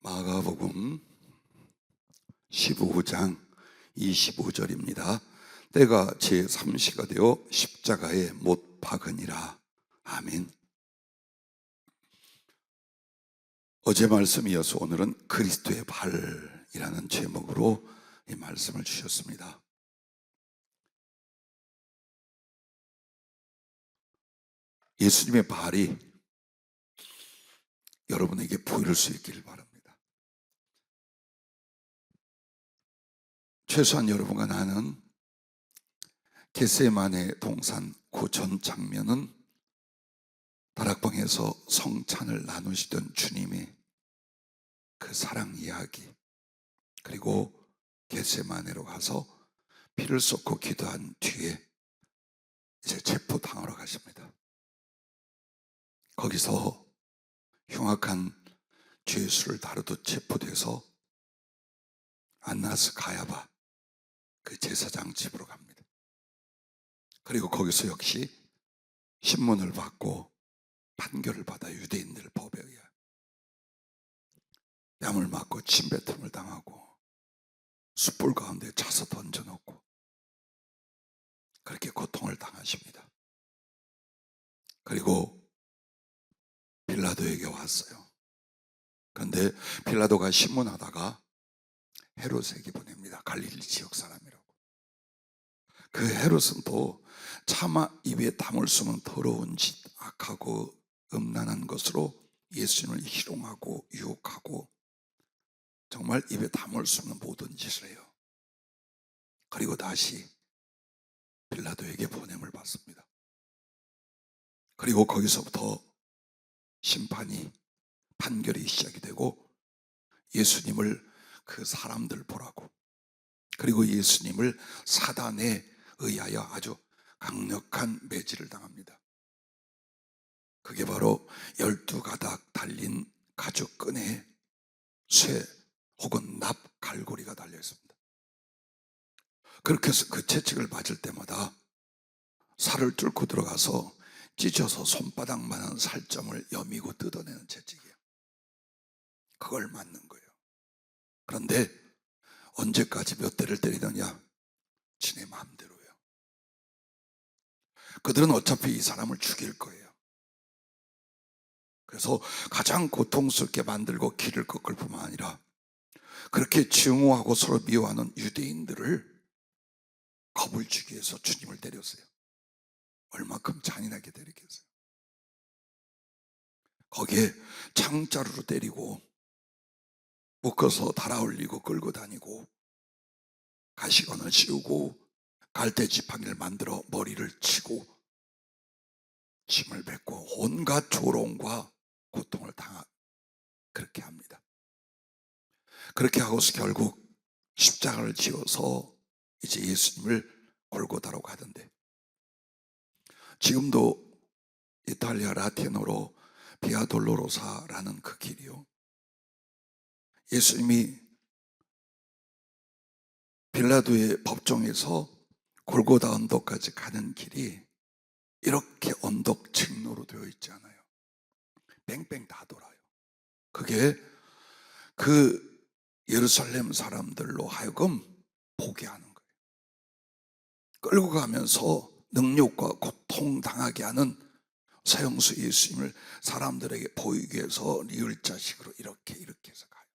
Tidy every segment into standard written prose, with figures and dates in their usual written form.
마가복음 15장 25절입니다. 때가 제3시가 되어 십자가에 못 박으니라. 아멘. 어제 말씀 이어서 오늘은 그리스도의 발이라는 제목으로 이 말씀을 주셨습니다. 예수님의 발이 여러분에게 보일 수 있기를 바랍니다. 최소한 여러분과 나는 겟세마네 동산 그 전 장면은 다락방에서 성찬을 나누시던 주님의 그 사랑 이야기, 그리고 겟세마네로 가서 피를 쏟고 기도한 뒤에 이제 체포당하러 가십니다. 거기서 흉악한 죄수를 다루듯 체포돼서 안나스 가야바 그 제사장 집으로 갑니다. 그리고 거기서 역시 신문을 받고 판결을 받아 유대인들 법에 의해 뺨을 맞고 침뱉음을 당하고 숯불 가운데 차서 던져놓고 그렇게 고통을 당하십니다. 그리고 빌라도에게 왔어요. 그런데 빌라도가 신문하다가 헤롯에게 보냅니다. 갈릴리 지역 사람이라고. 그 헤롯은 또 차마 입에 담을 수 없는 더러운 짓, 악하고 음란한 것으로 예수님을 희롱하고 유혹하고 정말 입에 담을 수 없는 모든 짓을 해요. 그리고 다시 빌라도에게 보냄을 받습니다. 그리고 거기서부터 심판이, 판결이 시작이 되고 예수님을 그 사람들 보라고, 그리고 예수님을 사단에 의하여 아주 강력한 매질을 당합니다. 그게 바로 12가닥 달린 가죽끈에 쇠 혹은 납 갈고리가 달려 있습니다. 그렇게 해서 그 채찍을 맞을 때마다 살을 뚫고 들어가서 찢어서 손바닥만한 살점을 여미고 뜯어내는 채찍이에요. 그걸 맞는 거예요. 그런데 언제까지 몇 대를 때리느냐? 지네 마음대로예요. 그들은 어차피 이 사람을 죽일 거예요. 그래서 가장 고통스럽게 만들고 길을 꺾을 뿐만 아니라 그렇게 증오하고 서로 미워하는 유대인들을 겁을 주기 위해서 주님을 때렸어요. 얼마큼 잔인하게 때리겠어요. 거기에 창자루로 때리고 묶어서 달아올리고 끌고 다니고 가시관을 씌우고 갈대 지팡이를 만들어 머리를 치고 침을 뱉고 온갖 조롱과 고통을 그렇게 합니다. 그렇게 하고서 결국 십자가를 지어서 이제 예수님을 골고다로 가던데, 지금도 이탈리아 라틴어로 비아 돌로로사라는 그 길이요, 예수님이 빌라도의 법정에서 골고다 언덕까지 가는 길이 이렇게 언덕 직로로 되어 있지 않아요. 뺑뺑 다 돌아요. 그게 그 예루살렘 사람들로 하여금 보게 하는 거예요. 끌고 가면서 능욕과 고통 당하게 하는 서영수 예수님을 사람들에게 보이기 위해서 리을자식으로 이렇게 해서 가요.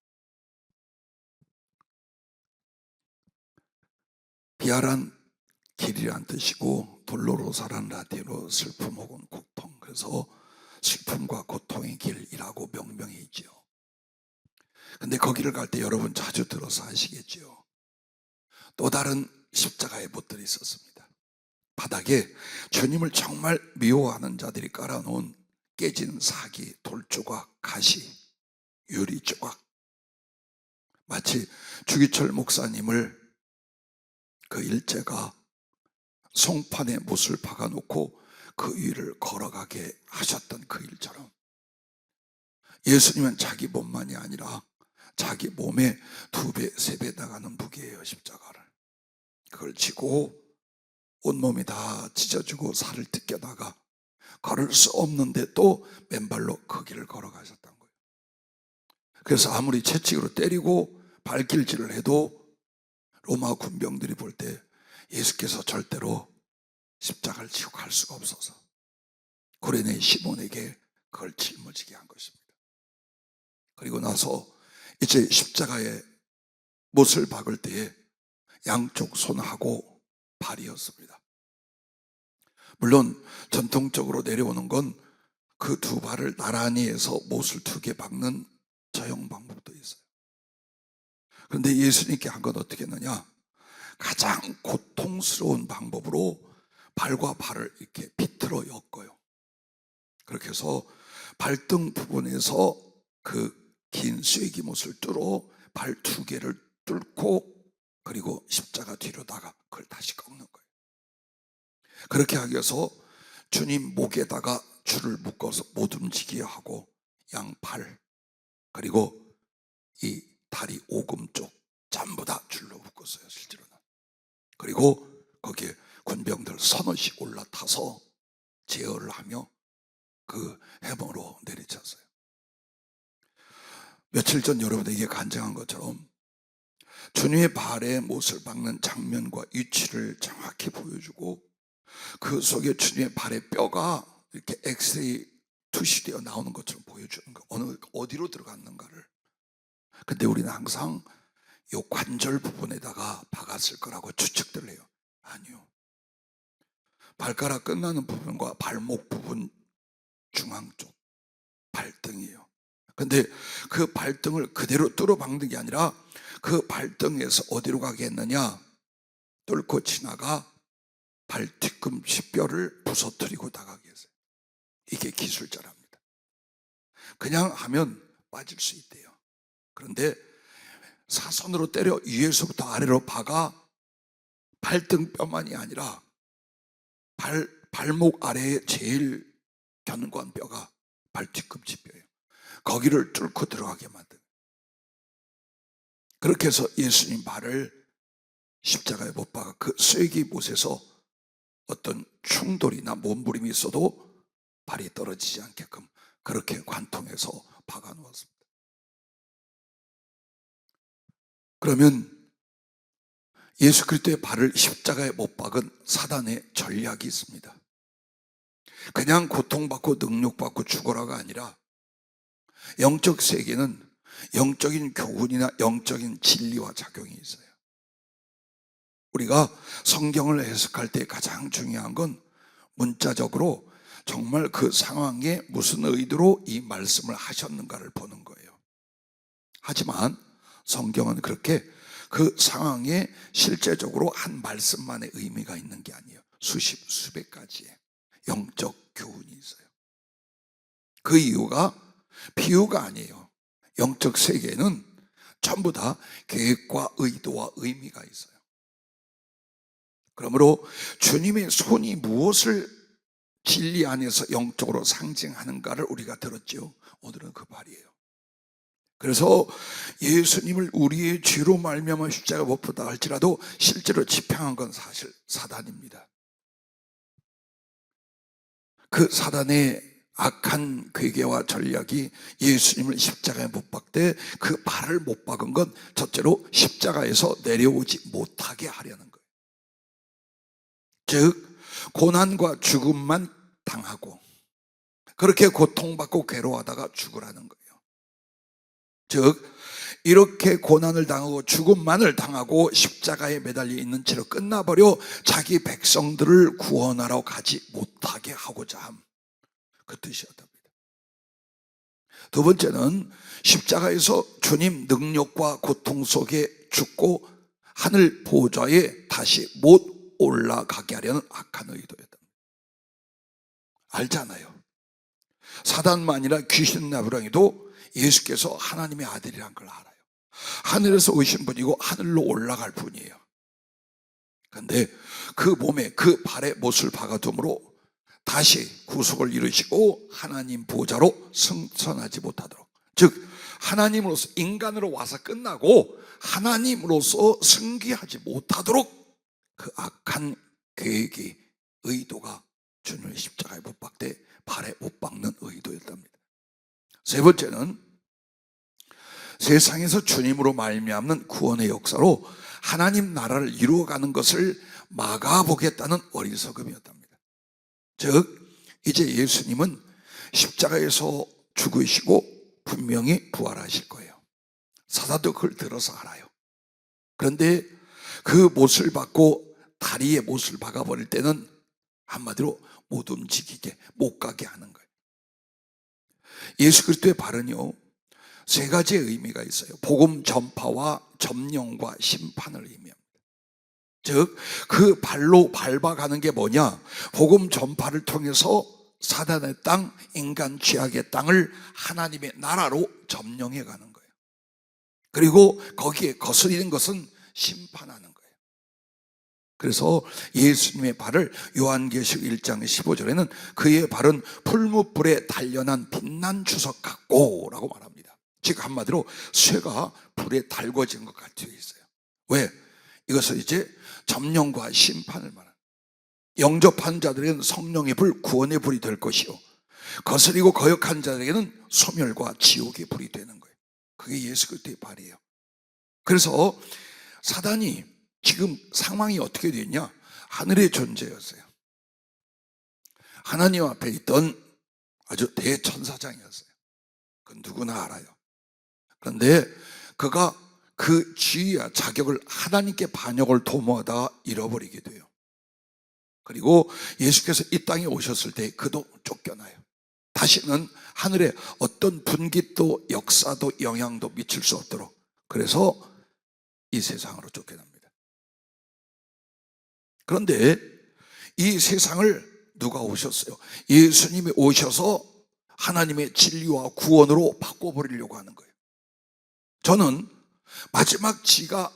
비아란 길이란 뜻이고 돌로로사란 라틴어로 슬픔 혹은 고통, 그래서 슬픔과 고통의 길이라고 명명해 있지요. 근데 거기를 갈 때 여러분 자주 들어서 아시겠지요. 또 다른 십자가의 못들이 있었습니다. 바닥에 주님을 정말 미워하는 자들이 깔아놓은 깨진 사기, 돌조각, 가시, 유리 조각, 마치 주기철 목사님을 그 일제가 송판에 못을 박아놓고 그 위를 걸어가게 하셨던 그 일처럼 예수님은 자기 몸만이 아니라 자기 몸에 2배, 3배 나가는 무게예요. 십자가를 그걸 지고 온몸이 다 찢어지고 살을 뜯겨나가 걸을 수 없는데 또 맨발로 그 길을 걸어가셨던 거예요. 그래서 아무리 채찍으로 때리고 발길질을 해도 로마 군병들이 볼 때 예수께서 절대로 십자가를 지고 갈 수가 없어서 구레네 시몬에게 그걸 짊어지게 한 것입니다. 그리고 나서 이제 십자가에 못을 박을 때에 양쪽 손하고 발이었습니다. 물론 전통적으로 내려오는 건 그 두 발을 나란히 해서 못을 2개 박는 저형 방법도 있어요. 그런데 예수님께 한 건 어떻게 했느냐? 가장 고통스러운 방법으로 발과 발을 이렇게 비틀어 엮어요. 그렇게 해서 발등 부분에서 그 긴 쐐기못을 뚫어 발 2개를 뚫고 그리고 십자가 뒤로다가 그걸 다시 꺾는 거예요. 그렇게 하기 위해서 주님 목에다가 줄을 묶어서 못 움직이게 하고 양팔 그리고 이 다리 오금 쪽 전부 다 줄로 묶었어요. 실제로는. 그리고 거기에 군병들 서너씩 올라타서 제어를 하며 그 해머로 내리쳤어요. 며칠 전 여러분에게 간증한 것처럼 주님의 발에 못을 박는 장면과 위치를 정확히 보여주고 그 속에 주님의 발의 뼈가 이렇게 엑스레이 투시되어 나오는 것처럼 보여주는 거. 어디로 들어갔는가를. 근데 우리는 항상 이 관절 부분에다가 박았을 거라고 추측들 해요. 아니요. 발가락 끝나는 부분과 발목 부분 중앙 쪽 발등이에요. 근데 그 발등을 그대로 뚫어 박는 게 아니라 그 발등에서 어디로 가게 했느냐? 뚫고 지나가 발 뒤꿈치 뼈를 부서뜨리고 나가게 했어요. 이게 기술자랍니다. 그냥 하면 빠질 수 있대요. 그런데 사선으로 때려 위에서부터 아래로 박아 발등뼈만이 아니라 발목 아래에 제일 견고한 뼈가 발 뒤꿈치 뼈예요. 거기를 뚫고 들어가게 만든. 그렇게 해서 예수님 발을 십자가에 못 박아 그 쐐기못에서 어떤 충돌이나 몸부림이 있어도 발이 떨어지지 않게끔 그렇게 관통해서 박아 놓았습니다. 그러면 예수 그리스도의 발을 십자가에 못 박은 사단의 전략이 있습니다. 그냥 고통받고 능욕받고 죽어라가 아니라 영적 세계는 영적인 교훈이나 영적인 진리와 작용이 있어요. 우리가 성경을 해석할 때 가장 중요한 건 문자적으로 정말 그 상황에 무슨 의도로 이 말씀을 하셨는가를 보는 거예요. 하지만 성경은 그렇게 그 상황에 실제적으로 한 말씀만의 의미가 있는 게 아니에요. 수십, 수백 가지의 영적 교훈이 있어요. 그 이유가 비유가 아니에요. 영적 세계에는 전부 다 계획과 의도와 의미가 있어요. 그러므로 주님의 손이 무엇을 진리 안에서 영적으로 상징하는가를 우리가 들었죠. 오늘은 그 발이에요. 그래서 예수님을 우리의 죄로 말미암아 십자가에 못 박았다 할지라도 실제로 집행한 건 사실 사단입니다. 그 사단의 악한 괴계와 전략이 예수님을 십자가에 못 박되 그 발을 못 박은 건 첫째로 십자가에서 내려오지 못하게 하려는 거예요. 즉 고난과 죽음만 당하고 그렇게 고통받고 괴로워하다가 죽으라는 거예요. 즉 이렇게 고난을 당하고 죽음만을 당하고 십자가에 매달려 있는 채로 끝나버려 자기 백성들을 구원하러 가지 못하게 하고자 함. 그 뜻이었답니다. 두 번째는 십자가에서 주님 능력과 고통 속에 죽고 하늘 보좌에 다시 못 올라가게 하려는 악한 의도였답니다. 알잖아요. 사단만 아니라 귀신 나부랑이도 예수께서 하나님의 아들이란 걸 알아요. 하늘에서 오신 분이고 하늘로 올라갈 분이에요. 그런데 그 몸에 그 발에 못을 박아둠으로 다시 구속을 이루시고 하나님 보좌로 승천하지 못하도록, 즉 하나님으로서 인간으로 와서 끝나고 하나님으로서 승귀하지 못하도록 그 악한 계획이 의도가 주님의 십자가에 못 박되 발에 못 박는 의도였답니다. 세 번째는 세상에서 주님으로 말미암는 구원의 역사로 하나님 나라를 이루어가는 것을 막아보겠다는 어리석음이었답니다. 즉 이제 예수님은 십자가에서 죽으시고 분명히 부활하실 거예요. 사도도 그걸 들어서 알아요. 그런데 그 못을 받고 다리에 못을 박아버릴 때는 한마디로 못 움직이게, 못 가게 하는 거예요. 예수 그리스도의 발은요, 세 가지의 의미가 있어요. 복음 전파와 점령과 심판을 의미합니다. 즉 그 발로 밟아가는 게 뭐냐? 복음 전파를 통해서 사단의 땅, 인간 죄악의 땅을 하나님의 나라로 점령해 가는 거예요. 그리고 거기에 거스리는 것은 심판하는 거예요. 그래서 예수님의 발을 요한계시록 1장 15절에는 그의 발은 풀무불에 단련한 빛난 주석 같고 라고 말합니다. 즉 한마디로 쇠가 불에 달궈진 것 같이 있어요. 왜? 이것은 이제 점령과 심판을 말합니다. 영접한 자들에게는 성령의 불, 구원의 불이 될 것이요, 거스리고 거역한 자들에게는 소멸과 지옥의 불이 되는 거예요. 그게 예수 그리스도의 발이에요. 그래서 사단이 지금 상황이 어떻게 됐냐? 하늘의 존재였어요. 하나님 앞에 있던 아주 대천사장이었어요. 그건 누구나 알아요. 그런데 그가 그 지위와 자격을 하나님께 반역을 도모하다 잃어버리게 돼요. 그리고 예수께서 이 땅에 오셨을 때 그도 쫓겨나요. 다시는 하늘에 어떤 분깃도 역사도 영향도 미칠 수 없도록, 그래서 이 세상으로 쫓겨납니다. 그런데 이 세상을 누가 오셨어요? 예수님이 오셔서 하나님의 진리와 구원으로 바꿔버리려고 하는 거예요. 저는 마지막 지가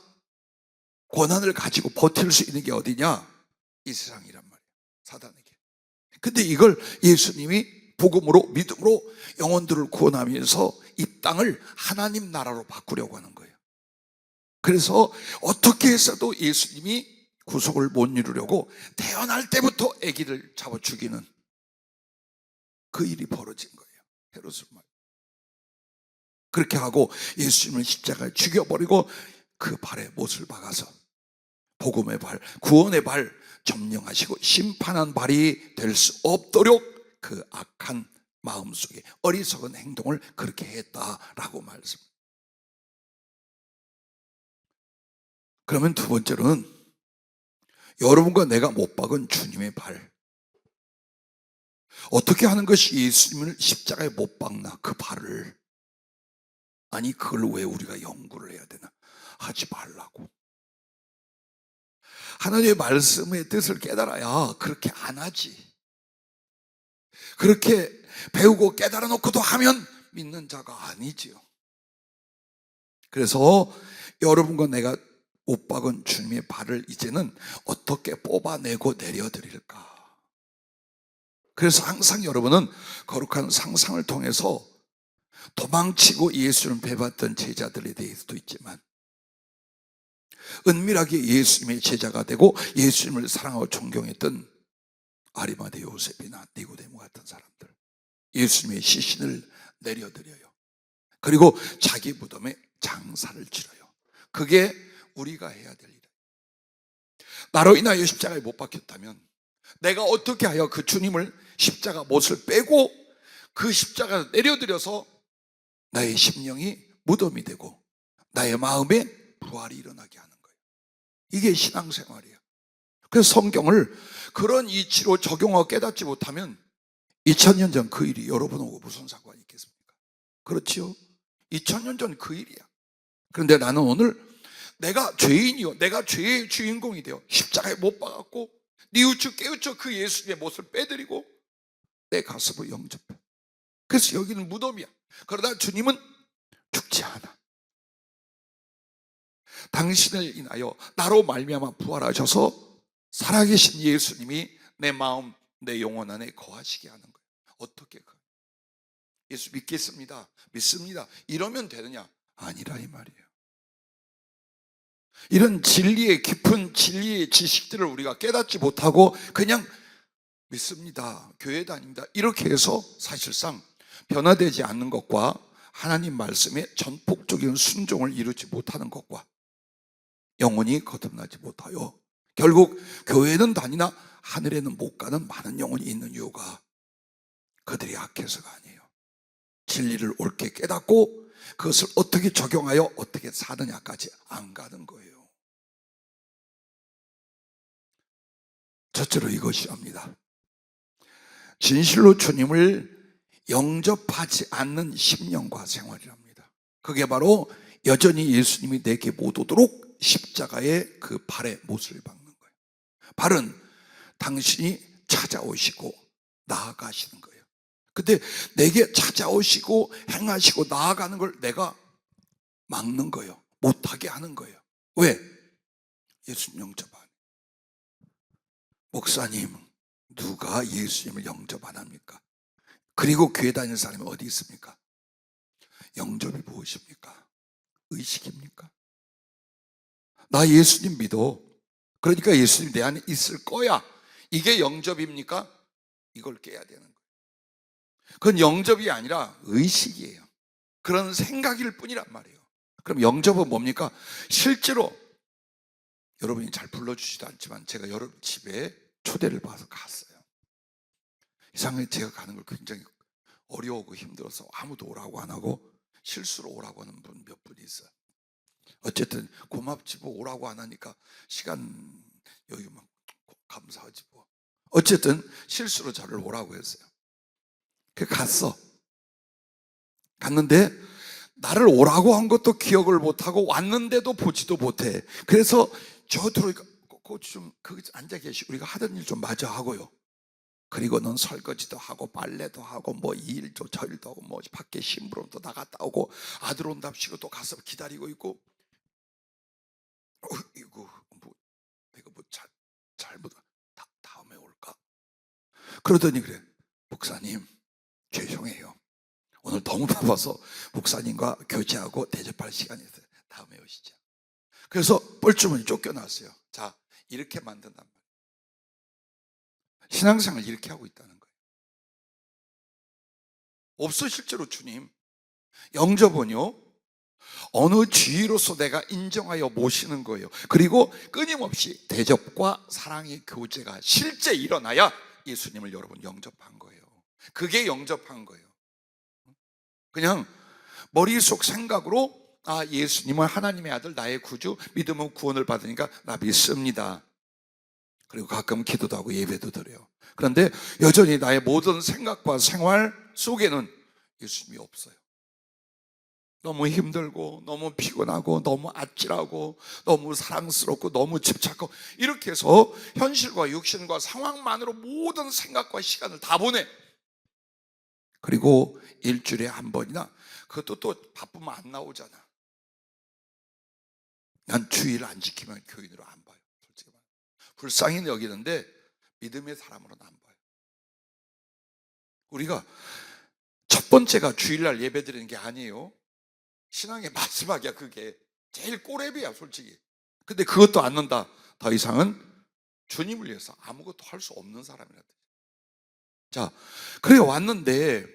권한을 가지고 버틸 수 있는 게 어디냐? 이 세상이란 말이에요. 사단에게. 근데 이걸 예수님이 복음으로, 믿음으로 영혼들을 구원하면서 이 땅을 하나님 나라로 바꾸려고 하는 거예요. 그래서 어떻게 해서도 예수님이 구속을 못 이루려고 태어날 때부터 아기를 잡아 죽이는 그 일이 벌어진 거예요. 헤롯을 말. 그렇게 하고 예수님을 십자가에 죽여버리고 그 발에 못을 박아서 복음의 발, 구원의 발 점령하시고 심판한 발이 될 수 없도록 그 악한 마음속에 어리석은 행동을 그렇게 했다라고 말씀합니다. 그러면 두 번째로는 여러분과 내가 못 박은 주님의 발, 어떻게 하는 것이 예수님을 십자가에 못 박나? 그 발을. 아니 그걸 왜 우리가 연구를 해야 되나? 하지 말라고. 하나님의 말씀의 뜻을 깨달아야 그렇게 안 하지. 그렇게 배우고 깨달아 놓고도 하면 믿는 자가 아니지요. 그래서 여러분과 내가 못 박은 주님의 발을 이제는 어떻게 뽑아내고 내려드릴까? 그래서 항상 여러분은 거룩한 상상을 통해서 도망치고 예수를 배봤던 제자들에 대해서도 있지만, 은밀하게 예수님의 제자가 되고 예수님을 사랑하고 존경했던 아리마대 요셉이나 니고데모 같은 사람들, 예수님의 시신을 내려드려요. 그리고 자기 무덤에 장사를 치러요. 그게 우리가 해야 될 일이에요. 나로 인하여 십자가에 못 박혔다면 내가 어떻게 하여 그 주님을 십자가 못을 빼고 그 십자가를 내려드려서 나의 심령이 무덤이 되고 나의 마음에 부활이 일어나게 하는 거예요. 이게 신앙생활이에요. 그래서 성경을 그런 이치로 적용하고 깨닫지 못하면 2000년 전 그 일이 여러분하고 무슨 상관이 있겠습니까? 그렇지요? 2000년 전 그 일이야. 그런데 나는 오늘 내가 죄인이요, 내가 죄의 주인공이 되어 십자가에 못 박았고 뉘우쳐 깨우쳐 그 예수님의 못을 빼드리고 내 가슴을 영접해. 그래서 여기는 무덤이야. 그러나 주님은 죽지 않아. 당신을 인하여 나로 말미암아 부활하셔서 살아계신 예수님이 내 마음, 내 영혼 안에 거하시게 하는 거예요. 어떻게? 예수 믿겠습니다, 믿습니다, 이러면 되느냐? 아니라 이 말이에요. 이런 진리의 깊은 진리의 지식들을 우리가 깨닫지 못하고 그냥 믿습니다, 교회 다닙니다, 이렇게 해서 사실상 변화되지 않는 것과 하나님 말씀에 전폭적인 순종을 이루지 못하는 것과 영혼이 거듭나지 못하여 결국 교회는 다니나 하늘에는 못 가는 많은 영혼이 있는 이유가 그들이 악해서가 아니에요. 진리를 옳게 깨닫고 그것을 어떻게 적용하여 어떻게 사느냐까지 안 가는 거예요. 첫째로 이것이랍니다. 진실로 주님을 영접하지 않는 심령과 생활이랍니다. 그게 바로 여전히 예수님이 내게 못 오도록 십자가의 그 발에 못을 박는 거예요. 발은 당신이 찾아오시고 나아가시는 거예요. 근데 내게 찾아오시고 행하시고 나아가는 걸 내가 막는 거예요. 못하게 하는 거예요. 왜? 예수님 영접 안 해요. 목사님, 누가 예수님을 영접 안 합니까? 그리고 교회 다니는 사람이 어디 있습니까? 영접이 무엇입니까? 의식입니까? 나 예수님 믿어. 그러니까 예수님 내 안에 있을 거야. 이게 영접입니까? 이걸 깨야 되는 거예요. 그건 영접이 아니라 의식이에요. 그런 생각일 뿐이란 말이에요. 그럼 영접은 뭡니까? 실제로 여러분이 잘 불러주지도 않지만 제가 여러분 집에 초대를 받아서 갔어요. 이상하게 제가 가는 걸 굉장히 어려우고 힘들어서 아무도 오라고 안 하고 실수로 오라고 하는 분 몇 분이 있어요. 어쨌든 고맙지 뭐 오라고 안 하니까 시간 여유만 감사하지 뭐. 어쨌든 실수로 저를 오라고 했어요. 갔어. 갔는데 나를 오라고 한 것도 기억을 못하고 왔는데도 보지도 못해. 그래서 저 들어오니까 좀 거기 앉아 계시고 우리가 하던 일 좀 마저 하고요. 그리고 넌 설거지도 하고 빨래도 하고 뭐 이 일도 저 일도 하고 뭐 밖에 심부름도 나갔다 오고 아들 온답시고 또 가서 기다리고 있고 이거 뭐 내가 뭐 잘못 다음에 올까? 그러더니 그래, 목사님 죄송해요. 오늘 너무 바빠서 목사님과 교제하고 대접할 시간이 있어요. 다음에 오시죠. 그래서 뻘쭘하게 쫓겨났어요. 자, 이렇게 만든단 말이에요. 신앙생활 이렇게 하고 있다는 거예요. 없어 실제로 주님. 영접은요, 어느 주의로서 내가 인정하여 모시는 거예요. 그리고 끊임없이 대접과 사랑의 교제가 실제 일어나야 예수님을 여러분 영접한 거예요. 그게 영접한 거예요. 그냥 머릿속 생각으로 아, 예수님은 하나님의 아들 나의 구주 믿으면 구원을 받으니까 나 믿습니다. 그리고 가끔 기도도 하고 예배도 드려요. 그런데 여전히 나의 모든 생각과 생활 속에는 예수님이 없어요. 너무 힘들고 너무 피곤하고 너무 아찔하고 너무 사랑스럽고 너무 집착하고 이렇게 해서 현실과 육신과 상황만으로 모든 생각과 시간을 다 보내. 그리고 일주일에 한 번이나 그것도 또 바쁘면 안 나오잖아. 난 주의를 안 지키면 교인으로 안 봐요. 솔직히 말해. 불쌍히 여기는데 믿음의 사람으로는 안 봐요. 우리가 첫 번째가 주일날 예배 드리는 게 아니에요. 신앙의 마지막이야. 그게 제일 꼬레비야 솔직히. 근데 그것도 안 넣는다. 더 이상은 주님을 위해서 아무것도 할 수 없는 사람이라. 자, 그래 왔는데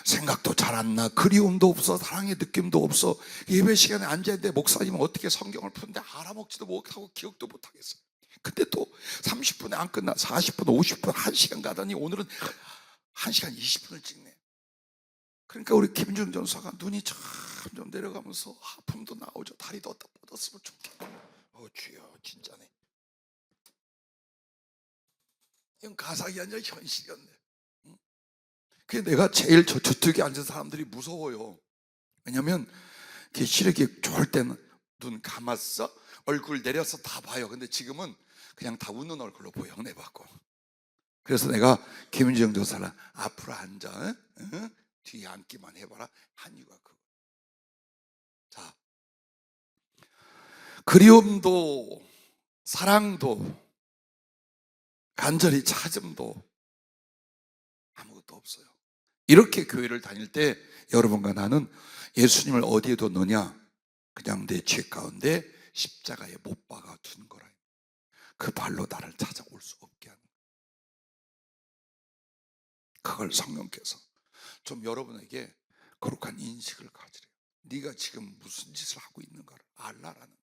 생각도 잘 안 나, 그리움도 없어, 사랑의 느낌도 없어. 예배 시간에 앉아있는데 목사님은 어떻게 성경을 푸는데 알아먹지도 못하고 기억도 못하겠어요. 근데 또 30분에 안 끝나 40분, 50분, 1시간 가더니 오늘은 1시간 20분을 찍네. 그러니까 우리 김준 전사가 눈이 좀 내려가면서 하품도 나오죠. 다리도 어디다 뻗었으면 좋겠다. 주여 진짜네. 이건 가상이 아니라 현실이었네. 그게 내가 제일 저 저쪽에 앉은 사람들이 무서워요. 왜냐면 시력이 좋을 때는 눈 감았어, 얼굴 내려서 다 봐요. 근데 지금은 그냥 다 웃는 얼굴로 보여. 내 받고. 그래서 내가 김은정 조사를 앞으로 앉아, 응? 뒤에 앉기만 해봐라 한 이유가 그거. 자, 그리움도 사랑도 간절히 찾음도 아무것도 없어요. 이렇게 교회를 다닐 때 여러분과 나는 예수님을 어디에 뒀느냐? 그냥 내 죄 가운데 십자가에 못 박아 둔 거라. 그 발로 나를 찾아올 수 없게 하는 거예요. 그걸 성령께서 좀 여러분에게 거룩한 인식을 가지래요. 네가 지금 무슨 짓을 하고 있는가를 알라라는 거예요.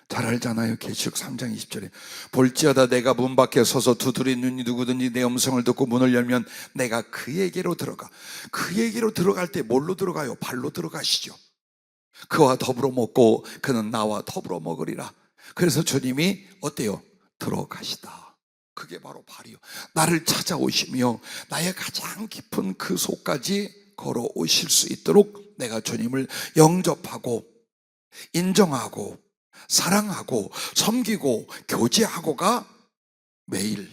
잘 알잖아요. 계시록 3장 20절에 볼지어다 내가 문 밖에 서서 두드리는 누구든지 내 음성을 듣고 문을 열면 내가 그에게로 들어가. 그에게로 들어갈 때 뭘로 들어가요? 발로 들어가시죠. 그와 더불어 먹고 그는 나와 더불어 먹으리라. 그래서 주님이 어때요? 들어가시다. 그게 바로 발이요. 나를 찾아오시며 나의 가장 깊은 그 속까지 걸어오실 수 있도록 내가 주님을 영접하고 인정하고 사랑하고 섬기고 교제하고가 매일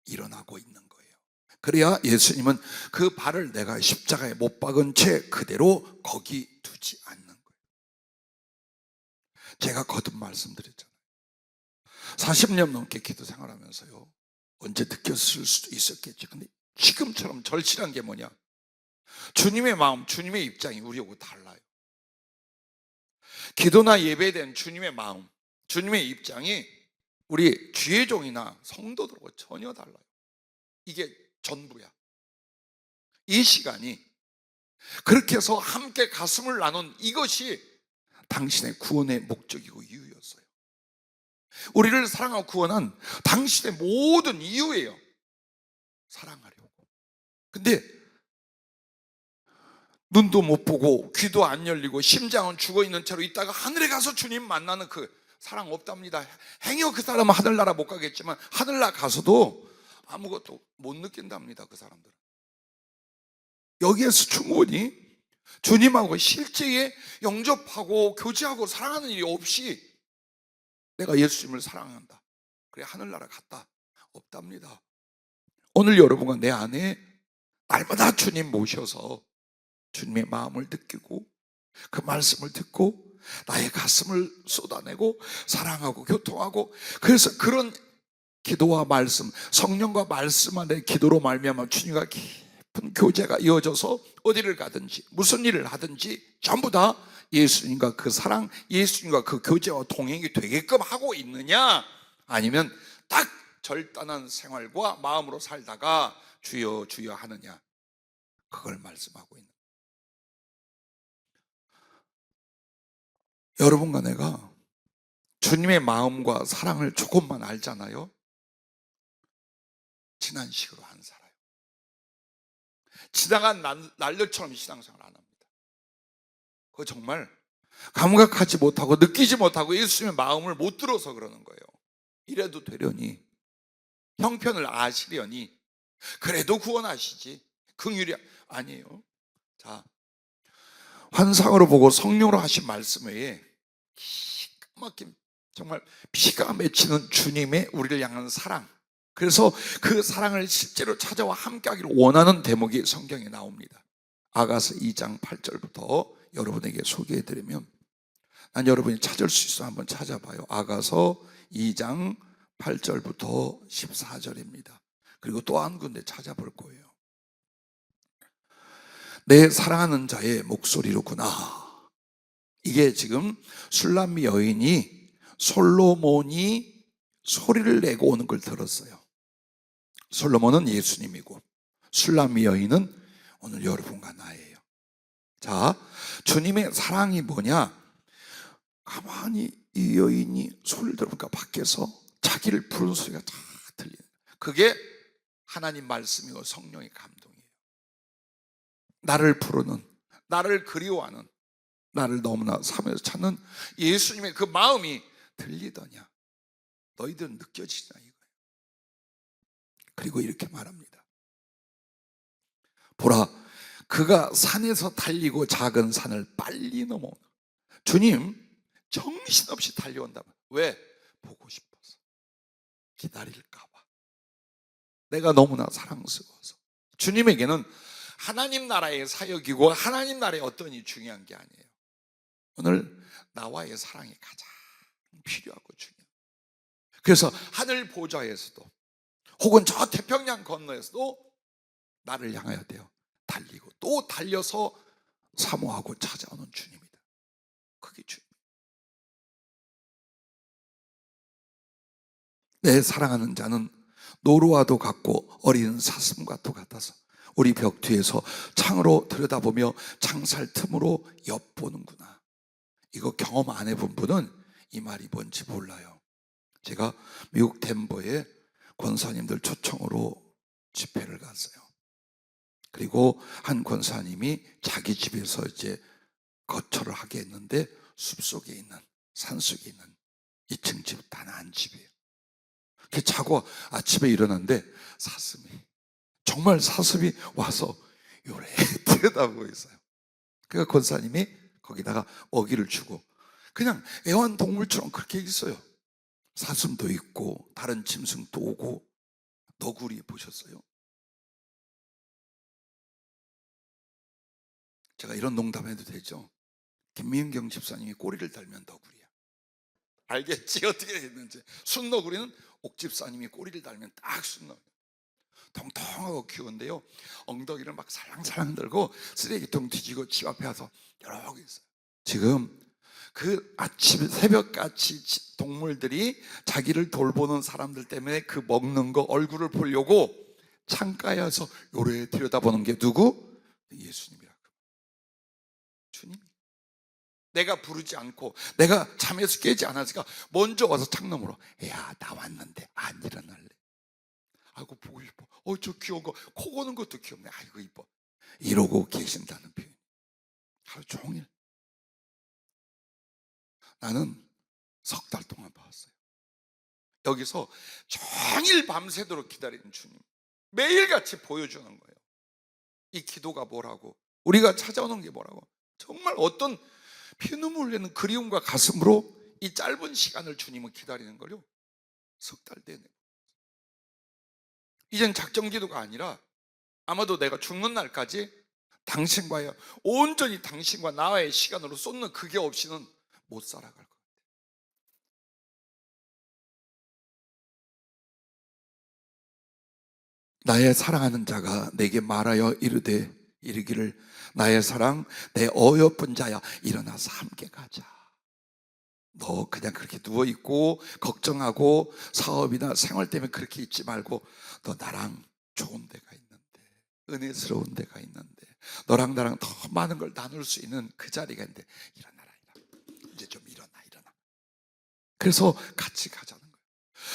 일어나고 있는 거예요. 그래야 예수님은 그 발을 내가 십자가에 못 박은 채 그대로 거기 두지 않는 거예요. 제가 거듭 말씀드렸잖아요. 40년 넘게 기도 생활하면서요, 언제 느꼈을 수도 있었겠죠. 근데 지금처럼 절실한 게 뭐냐? 주님의 마음, 주님의 입장이 우리하고 달라요. 기도나 예배에 대한 주님의 마음, 주님의 입장이 우리 주의종이나 성도들하고 전혀 달라요. 이게 전부야. 이 시간이 그렇게 해서 함께 가슴을 나눈 이것이 당신의 구원의 목적이고 이유였어요. 우리를 사랑하고 구원한 당신의 모든 이유예요. 사랑하려고. 근데 눈도 못 보고 귀도 안 열리고 심장은 죽어있는 채로 있다가 하늘에 가서 주님 만나는 그 사랑 없답니다. 행여 그 사람은 하늘나라 못 가겠지만 하늘나라 가서도 아무것도 못 느낀답니다. 그 사람들은. 여기에서 충분히 주님하고 실제에 영접하고 교제하고 사랑하는 일이 없이 내가 예수님을 사랑한다, 그래 하늘나라 갔다, 없답니다. 오늘 여러분과 내 안에 날마다 주님 모셔서 주님의 마음을 느끼고 그 말씀을 듣고 나의 가슴을 쏟아내고 사랑하고 교통하고, 그래서 그런 기도와 말씀, 성령과 말씀 안에 기도로 말미암아 주님과 깊은 교제가 이어져서 어디를 가든지 무슨 일을 하든지 전부 다 예수님과 그 사랑, 예수님과 그 교제와 동행이 되게끔 하고 있느냐, 아니면 딱 절단한 생활과 마음으로 살다가 주여 주여 하느냐, 그걸 말씀하고 있는 거예요. 여러분과 내가 주님의 마음과 사랑을 조금만 알잖아요. 지난 식으로 안 살아요. 지나간 날들처럼 신앙생활 안 합니다. 그거 정말 감각하지 못하고 느끼지 못하고 예수님의 마음을 못 들어서 그러는 거예요. 이래도 되려니, 형편을 아시려니, 그래도 구원하시지, 긍휼이 아니에요. 자, 환상으로 보고 성령으로 하신 말씀 외에 기가 막힌, 정말 피가 맺히는 주님의 우리를 향한 사랑, 그래서 그 사랑을 실제로 찾아와 함께하기를 원하는 대목이 성경에 나옵니다. 아가서 2장 8절부터 여러분에게 소개해드리면, 난 여러분이 찾을 수 있어 한번 찾아봐요. 아가서 2장 8절부터 14절입니다. 그리고 또 한 군데 찾아볼 거예요. 내 사랑하는 자의 목소리로구나. 이게 지금 술람미 여인이, 솔로몬이 소리를 내고 오는 걸 들었어요. 솔로몬은 예수님이고 술람미 여인은 오늘 여러분과 나예요. 자, 주님의 사랑이 뭐냐? 가만히 이 여인이 소리를 들으니까 밖에서 자기를 부르는 소리가 다 들리는, 그게 하나님 말씀이고 성령의 감동이에요. 나를 부르는, 나를 그리워하는, 나를 너무나 사모해서 찾는 예수님의 그 마음이 들리더냐, 너희들은 느껴지냐 이거예요. 그리고 이렇게 말합니다. 보라, 그가 산에서 달리고 작은 산을 빨리 넘어오는. 주님 정신없이 달려온다면 왜? 보고 싶어서, 기다릴까 봐, 내가 너무나 사랑스러워서. 주님에게는 하나님 나라의 사역이고 하나님 나라의 어떤 일이 중요한 게 아니에요. 오늘 나와의 사랑이 가장 필요하고 중요해요. 그래서 하늘 보좌에서도 혹은 저 태평양 건너에서도 나를 향하여 돼요 달리고 또 달려서 사모하고 찾아오는 주님이다. 그게 주님. 내 사랑하는 자는 노루와도 같고 어린 사슴과도 같아서 우리 벽 뒤에서 창으로 들여다보며 창살 틈으로 엿보는구나. 이거 경험 안 해본 분은 이 말이 뭔지 몰라요. 제가 미국 덴버에 권사님들 초청으로 집회를 갔어요. 그리고 한 권사님이 자기 집에서 이제 거처를 하게 했는데 숲속에 있는, 산속에 있는 2층 집 단 한 집이에요. 자고 아침에 일어났는데 정말 사슴이 와서 요래 들여다보고 있어요. 그러니까 권사님이 거기다가 먹이를 주고 그냥 애완동물처럼 그렇게 있어요. 사슴도 있고 다른 짐승도 오고. 너구리 보셨어요? 제가 이런 농담해도 되죠? 김민경 집사님이 꼬리를 달면 너구리야. 알겠지? 어떻게 했는지. 순너구리는 옥집사님이 꼬리를 달면 딱 순너구리. 통통하고 귀여운데요, 엉덩이를 막 살랑살랑 들고 쓰레기통 뒤지고 집 앞에 와서 여러 개 있어요. 지금 그 아침 새벽같이 동물들이 자기를 돌보는 사람들 때문에 그 먹는 거 얼굴을 보려고 창가에 와서 요래 들여다보는 게 누구? 예수님이라고. 주님. 내가 부르지 않고 내가 잠에서 깨지 않았으니까 먼저 와서 창너머로, 야, 나 왔는데 안 일어날래? 아이고 보고 싶어. 저 귀여운 거, 코 고는 것도 귀엽네. 아이고 이뻐. 이러고 계신다는 표현. 하루 종일. 나는 석 달 동안 봤어요. 여기서 종일 밤새도록 기다리는 주님, 매일같이 보여주는 거예요. 이 기도가 뭐라고, 우리가 찾아오는 게 뭐라고. 정말 어떤 피눈물 흘리는 그리움과 가슴으로 이 짧은 시간을 주님은 기다리는 거요. 석 달 내내. 이젠 작정 기도가 아니라 아마도 내가 죽는 날까지 당신과의, 온전히 당신과 나와의 시간으로 쏟는 그게 없이는 못 살아갈 것 같아요. 나의 사랑하는 자가 내게 말하여 이르기를, 나의 사랑 내 어여쁜 자야, 일어나서 함께 가자. 너 그냥 그렇게 누워있고 걱정하고 사업이나 생활 때문에 그렇게 있지 말고, 너 나랑 좋은 데가 있는데, 은혜스러운 데가 있는데, 너랑 나랑 더 많은 걸 나눌 수 있는 그 자리가 있는데, 일어나라. 이제 좀 일어나. 그래서 같이 가자는 거예요.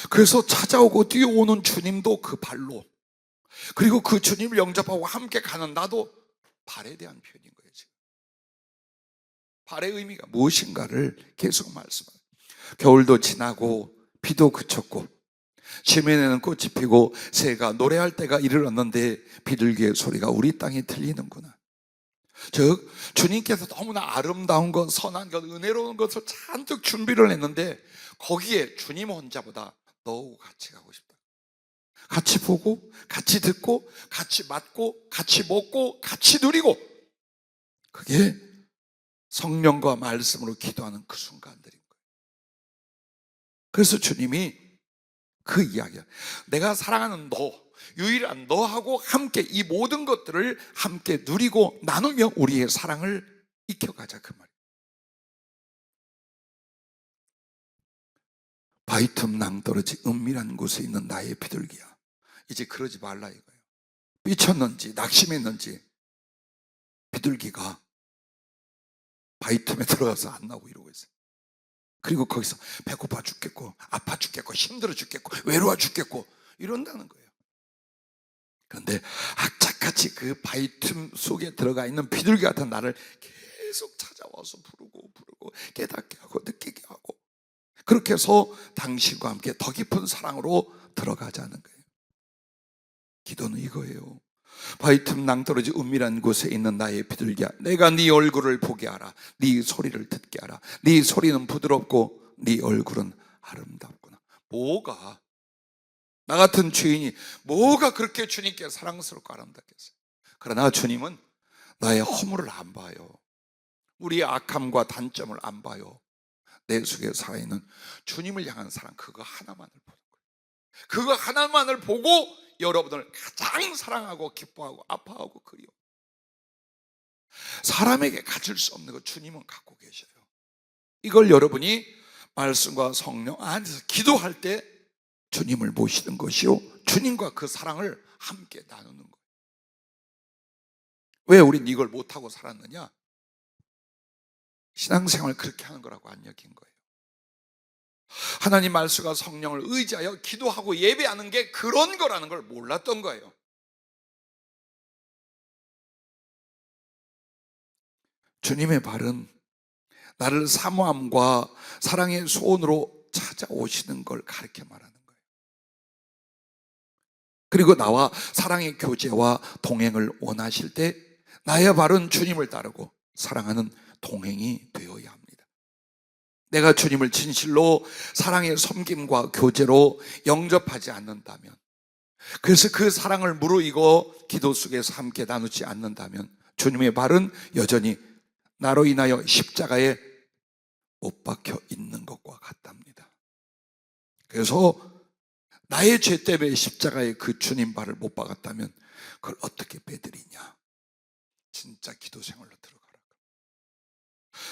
그래서 찾아오고 뛰어오는 주님도 그 발로, 그리고 그 주님을 영접하고 함께 가는 나도 발에 대한 표현인 거예요. 지금 발의 의미가 무엇인가를 계속 말씀하세요. 겨울도 지나고 비도 그쳤고 지면에는 꽃이 피고 새가 노래할 때가 이르렀는데 비둘기의 소리가 우리 땅에 들리는구나. 즉 주님께서 너무나 아름다운 것, 선한 것, 은혜로운 것을 잔뜩 준비를 했는데 거기에 주님 혼자보다 너하고 같이 가고 싶다. 같이 보고 같이 듣고 같이 맡고 같이 먹고 같이 누리고, 그게 성령과 말씀으로 기도하는 그 순간들인 거예요. 그래서 주님이 그 이야기야. 내가 사랑하는 너, 유일한 너하고 함께 이 모든 것들을 함께 누리고 나누며 우리의 사랑을 익혀가자, 그 말이에요. 바위틈 낭떠러지 은밀한 곳에 있는 나의 비둘기야, 이제 그러지 말라 이거예요. 삐쳤는지 낙심했는지 비둘기가 바위틈에 들어가서 안 나오고 이러고 있어요. 그리고 거기서 배고파 죽겠고 아파 죽겠고 힘들어 죽겠고 외로워 죽겠고 이런다는 거예요. 그런데 악착같이 그 바위틈 속에 들어가 있는 비둘기 같은 나를 계속 찾아와서 부르고 깨닫게 하고 느끼게 하고, 그렇게 해서 당신과 함께 더 깊은 사랑으로 들어가자는 거예요. 기도는 이거예요. 바위틈 낭떠러지 은밀한 곳에 있는 나의 비둘기야, 내가 네 얼굴을 보게 하라. 네 소리를 듣게 하라. 네 소리는 부드럽고 네 얼굴은 아름답구나. 뭐가, 나 같은 죄인이 뭐가 그렇게 주님께 사랑스럽고 아름답겠어요. 그러나 주님은 나의 허물을 안 봐요. 우리의 악함과 단점을 안 봐요. 내 속에 살아있는 주님을 향한 사랑, 그거 하나만을 보는 거예요. 그거 하나만을 보고 여러분을 가장 사랑하고 기뻐하고 아파하고 그리워. 사람에게 가질 수 없는 거 주님은 갖고 계셔요. 이걸 여러분이 말씀과 성령 안에서 기도할 때 주님을 모시는 것이요, 주님과 그 사랑을 함께 나누는 거예요. 왜 우린 이걸 못하고 살았느냐? 신앙생활을 그렇게 하는 거라고 안 여긴 거예요. 하나님 말씀과 성령을 의지하여 기도하고 예배하는 게 그런 거라는 걸 몰랐던 거예요. 주님의 발은 나를 사모함과 사랑의 소원으로 찾아오시는 걸 가르쳐 말하는 거예요. 그리고 나와 사랑의 교제와 동행을 원하실 때 나의 발은 주님을 따르고 사랑하는 동행이 되어야 합니다. 내가 주님을 진실로 사랑의 섬김과 교제로 영접하지 않는다면, 그래서 그 사랑을 무르익어 기도 속에서 함께 나누지 않는다면 주님의 발은 여전히 나로 인하여 십자가에 못 박혀 있는 것과 같답니다. 그래서 나의 죄 때문에 십자가에 그 주님 발을 못 박았다면 그걸 어떻게 빼드리냐? 진짜 기도 생활로 들어가라.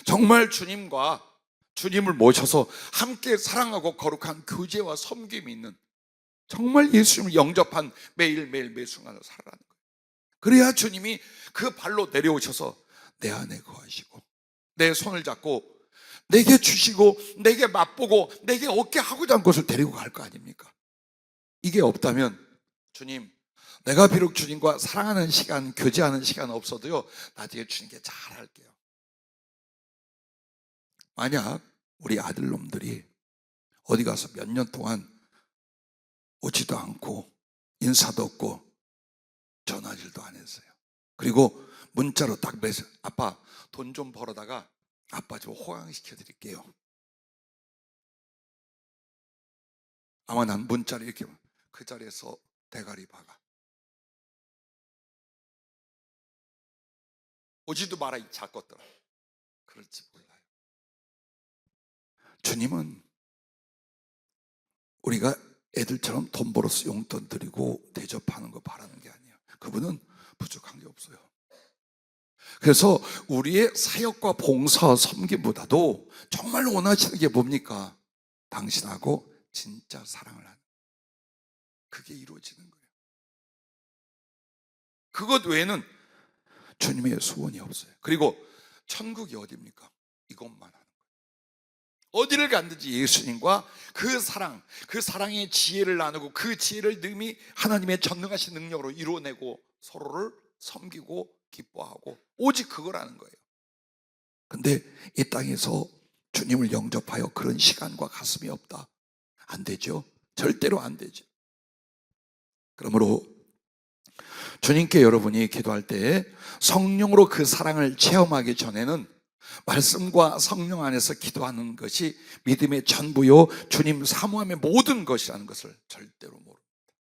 정말 주님을 모셔서 함께 사랑하고 거룩한 교제와 섬김이 있는, 정말 예수님을 영접한 매일매일 매 순간을 살아가는 거예요. 그래야 주님이 그 발로 내려오셔서 내 안에 거하시고 내 손을 잡고 내게 주시고 내게 맛보고 내게 얻게 하고자 한 것을 데리고 갈 거 아닙니까? 이게 없다면 주님, 내가 비록 주님과 사랑하는 시간, 교제하는 시간 없어도요, 나중에 주님께 잘할게요. 만약 우리 아들놈들이 어디 가서 몇 년 동안 오지도 않고 인사도 없고 전화질도 안 했어요. 그리고 문자로 딱 메시지, 아빠 돈 좀 벌어다가 아빠 좀 호강시켜 드릴게요. 아마 난 문자를 이렇게 그 자리에서 대가리 박아. 오지도 마라 이 작것들아. 그럴지 몰라요. 주님은 우리가 애들처럼 돈 벌어서 용돈 드리고 대접하는 거 바라는 게 아니에요. 그분은 부족한 게 없어요. 그래서 우리의 사역과 봉사와 섬김보다도 정말 원하시는 게 뭡니까? 당신하고 진짜 사랑을 하는, 그게 이루어지는 거예요. 그것 외에는 주님의 소원이 없어요. 그리고 천국이 어디입니까? 이것만 하는 거예요. 어디를 갔든지 예수님과 그 사랑, 그 사랑의 지혜를 나누고 그 지혜를 능히 하나님의 전능하신 능력으로 이루어내고 서로를 섬기고 기뻐하고 오직 그거라는 거예요. 근데 이 땅에서 주님을 영접하여 그런 시간과 가슴이 없다. 안 되죠. 절대로 안 되죠. 그러므로 주님께 여러분이 기도할 때 성령으로 그 사랑을 체험하기 전에는 말씀과 성령 안에서 기도하는 것이 믿음의 전부요, 주님 사모함의 모든 것이라는 것을 절대로 모릅니다.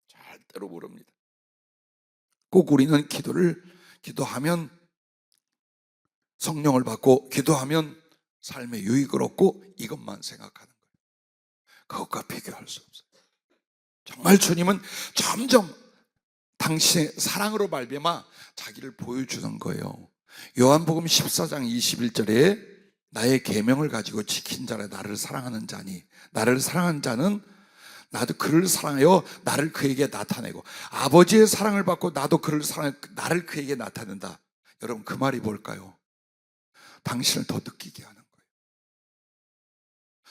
절대로 모릅니다. 꼭 우리는 기도하면 성령을 받고 기도하면 삶의 유익을 얻고 이것만 생각하는 거예요. 그것과 비교할 수 없어요. 정말 주님은 점점 당신의 사랑으로 말미암아 자기를 보여주는 거예요. 요한복음 14장 21절에 나의 계명을 가지고 지킨 자라 나를 사랑하는 자니, 나를 사랑하는 자는 나도 그를 사랑하여 나를 그에게 나타내고, 아버지의 사랑을 받고 나도 그를 사랑하여 나를 그에게 나타낸다. 여러분, 그 말이 뭘까요? 당신을 더 느끼게 하는 거예요.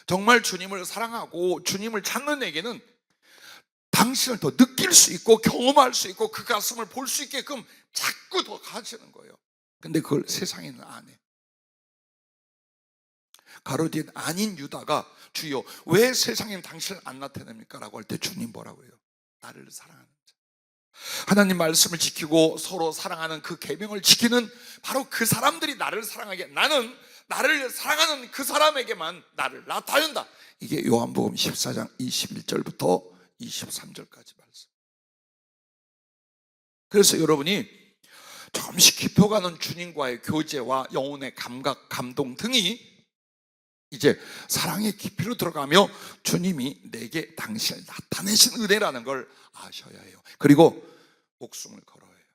정말 주님을 사랑하고 주님을 찾는 에게는 당신을 더 느낄 수 있고 경험할 수 있고 그 가슴을 볼 수 있게끔 자꾸 더 가지는 거예요. 근데 그걸 세상에는 안 해. 가로딘 아닌 유다가 주여 왜 세상에는 당신을 안 나타냅니까? 라고 할 때 주님 뭐라고 해요? 나를 사랑하는 자. 하나님 말씀을 지키고 서로 사랑하는 그 계명을 지키는 바로 그 사람들이 나를 사랑하게, 나는 나를 사랑하는 그 사람에게만 나를 나타낸다. 이게 요한복음 14장 21절부터 23절까지 말씀. 그래서 여러분이 조금씩 깊어가는 주님과의 교제와 영혼의 감각, 감동 등이 이제 사랑의 깊이로 들어가며 주님이 내게 당신을 나타내신 은혜라는 걸 아셔야 해요. 그리고 목숨을 걸어야 해요.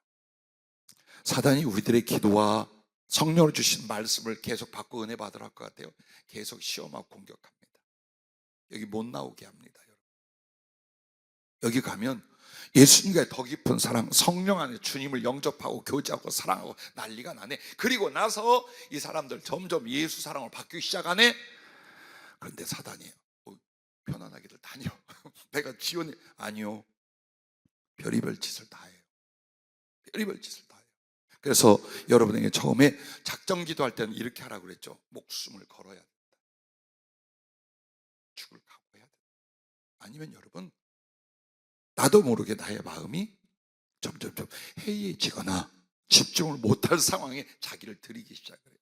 사단이 우리들의 기도와 성령을 주신 말씀을 계속 받고 은혜 받으러 할 것 같아요. 계속 시험하고 공격합니다. 여기 못 나오게 합니다. 여기 가면 예수님과의 더 깊은 사랑, 성령 안에 주님을 영접하고 교제하고 사랑하고 난리가 나네. 그리고 나서 이 사람들 점점 예수 사랑을 바뀌기 시작하네. 그런데 사단이 편안하게들 다녀. 내가 지원해. 아니요. 별의별 짓을 다 해요. 별의별 짓을 다 해요. 그래서 여러분에게 처음에 작정 기도할 때는 이렇게 하라고 그랬죠. 목숨을 걸어야 된다. 죽을 각오해야 된다. 아니면 여러분, 나도 모르게 나의 마음이 점점점 해이해지거나 집중을 못할 상황에 자기를 들이기 시작해요.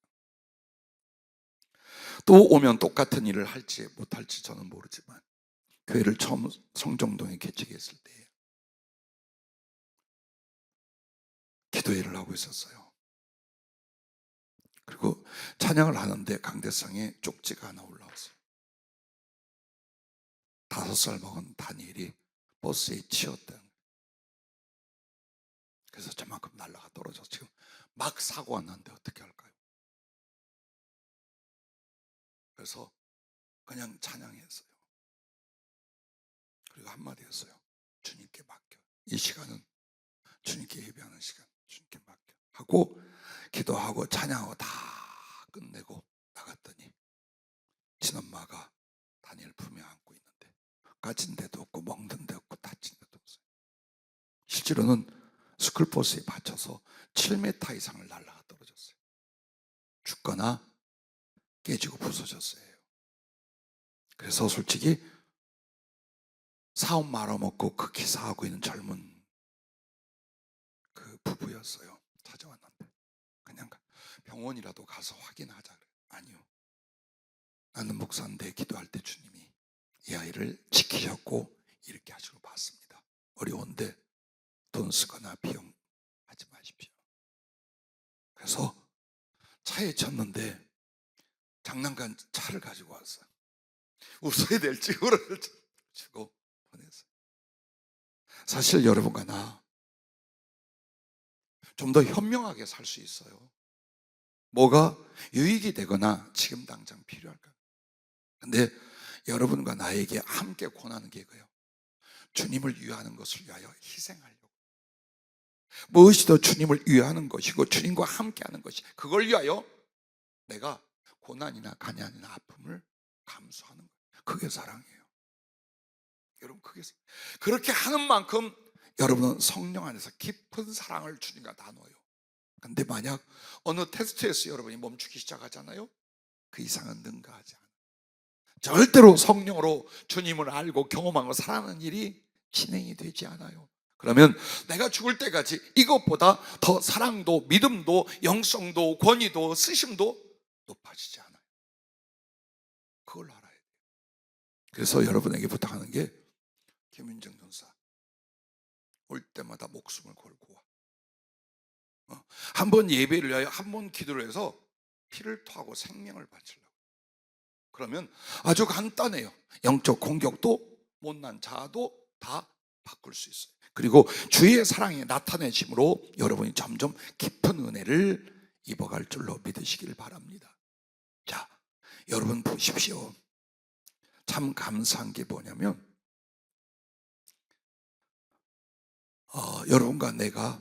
또 오면 똑같은 일을 할지 못할지 저는 모르지만, 교회를 처음 성정동에 개척했을 때 기도회를 하고 있었어요. 그리고 찬양을 하는데 강대상에 쪽지가 하나 올라왔어요. 5살 먹은 다니엘이 버스에 치였다는 거예요. 그래서 저만큼 날라가 떨어져서 지금 막 사고가 났는데 어떻게 할까요? 그래서 그냥 찬양했어요. 그리고 한마디 했어요. 주님께 맡겨. 이 시간은 주님께 예배하는 시간, 주님께 맡겨 하고 기도하고 찬양하고 다 끝내고 나갔더니 친엄마가 다니엘 품에 안고 있는데 가진 데도 없고 먹는 데 없고 다친 데도 없어요. 실제로는 스쿨버스에 받쳐서 7m 이상을 날아가 떨어졌어요. 죽거나 깨지고 부서졌어요. 그래서 솔직히 사업 말아먹고 그 기사하고 있는 젊은 그 부부였어요. 찾아왔는데 그냥 병원이라도 가서 확인하자. 아니요. 나는 목사인데 기도할 때 주님이 이 아이를 지키셨고 이렇게 하시고 봤습니다. 어려운데 돈 쓰거나 비용 하지 마십시오. 그래서 차에 쳤는데 장난감 차를 가지고 왔어요. 웃어야 될지 울어야 될지 주고 보냈어요. 사실 여러분과 나 좀 더 현명하게 살 수 있어요. 뭐가 유익이 되거나 지금 당장 필요할까? 근데 여러분과 나에게 함께 권하는 게 이거예요. 주님을 위하는 것을 위하여 희생하려고. 무엇이 더 주님을 위하는 것이고 주님과 함께하는 것이, 그걸 위하여 내가 고난이나 가난이나 아픔을 감수하는 거예요. 그게 사랑이에요. 여러분, 그렇게 하는 만큼 여러분은 성령 안에서 깊은 사랑을 주님과 나눠요. 근데 만약 어느 테스트에서 여러분이 멈추기 시작하잖아요. 그 이상은 능가하지 않아요. 절대로 성령으로 주님을 알고 경험하고 살아가는 일이 진행이 되지 않아요. 그러면 내가 죽을 때까지 이것보다 더 사랑도 믿음도 영성도 권위도 쓰심도 높아지지 않아요. 그걸 알아야 돼요. 그래서 여러분에게 부탁하는 게, 김윤정 전사 올 때마다 목숨을 걸고 와. 한 번 예배를 위하여 한 번 기도를 해서 피를 토하고 생명을 바치려고. 그러면 아주 간단해요. 영적 공격도 못난 자아도 다 바꿀 수 있어요. 그리고 주의 사랑이 나타내심으로 여러분이 점점 깊은 은혜를 입어갈 줄로 믿으시길 바랍니다. 자, 여러분 보십시오. 참 감사한 게 뭐냐면 여러분과 내가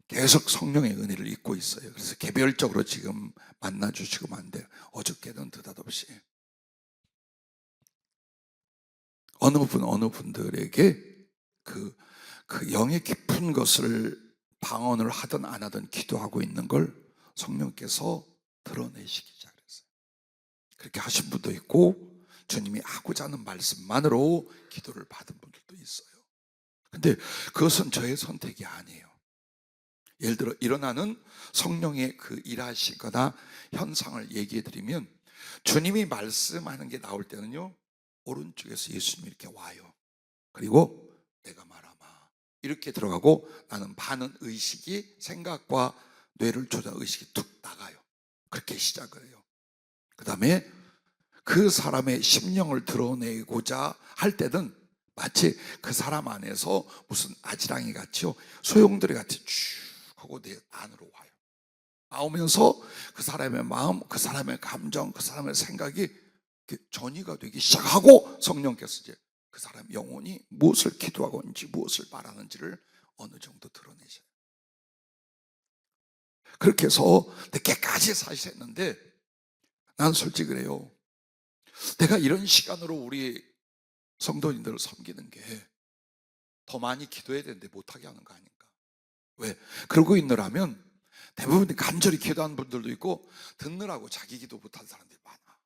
계속 성령의 은혜를 입고 있어요. 그래서 개별적으로 지금 만나주시고 안 돼요. 어저께는 느닷없이 어느 분들에게 그 영의 깊은 것을 방언을 하든 안 하든 기도하고 있는 걸 성령께서 드러내시기 시작했어요. 그렇게 하신 분도 있고 주님이 하고자 하는 말씀만으로 기도를 받은 분들도 있어요. 근데 그것은 저의 선택이 아니에요. 예를 들어 일어나는 성령의 그 일하시거나 현상을 얘기해 드리면, 주님이 말씀하는 게 나올 때는요, 오른쪽에서 예수님이 이렇게 와요. 그리고 내가 말하마 이렇게 들어가고, 나는 반은 의식이, 생각과 뇌를 조절 의식이 툭 나가요. 그렇게 시작을 해요. 그 다음에 그 사람의 심령을 드러내고자 할 때는 마치 그 사람 안에서 무슨 아지랑이 같이요, 소용돌이 같이 쭉 하고 내 안으로 와요. 나오면서 그 사람의 마음, 그 사람의 감정, 그 사람의 생각이 전이가 되기 시작하고 성령께서 이제 그 사람 영혼이 무엇을 기도하고 있는지 무엇을 말하는지를 어느 정도 드러내셔요. 그렇게 해서 늦게까지 사시했는데 난 솔직히 그래요. 내가 이런 시간으로 우리 성도님들을 섬기는 게 더 많이 기도해야 되는데 못하게 하는 거 아닌가. 왜? 그러고 있느라면 대부분 간절히 기도하는 분들도 있고 듣느라고 자기 기도 못한 사람들이 많아.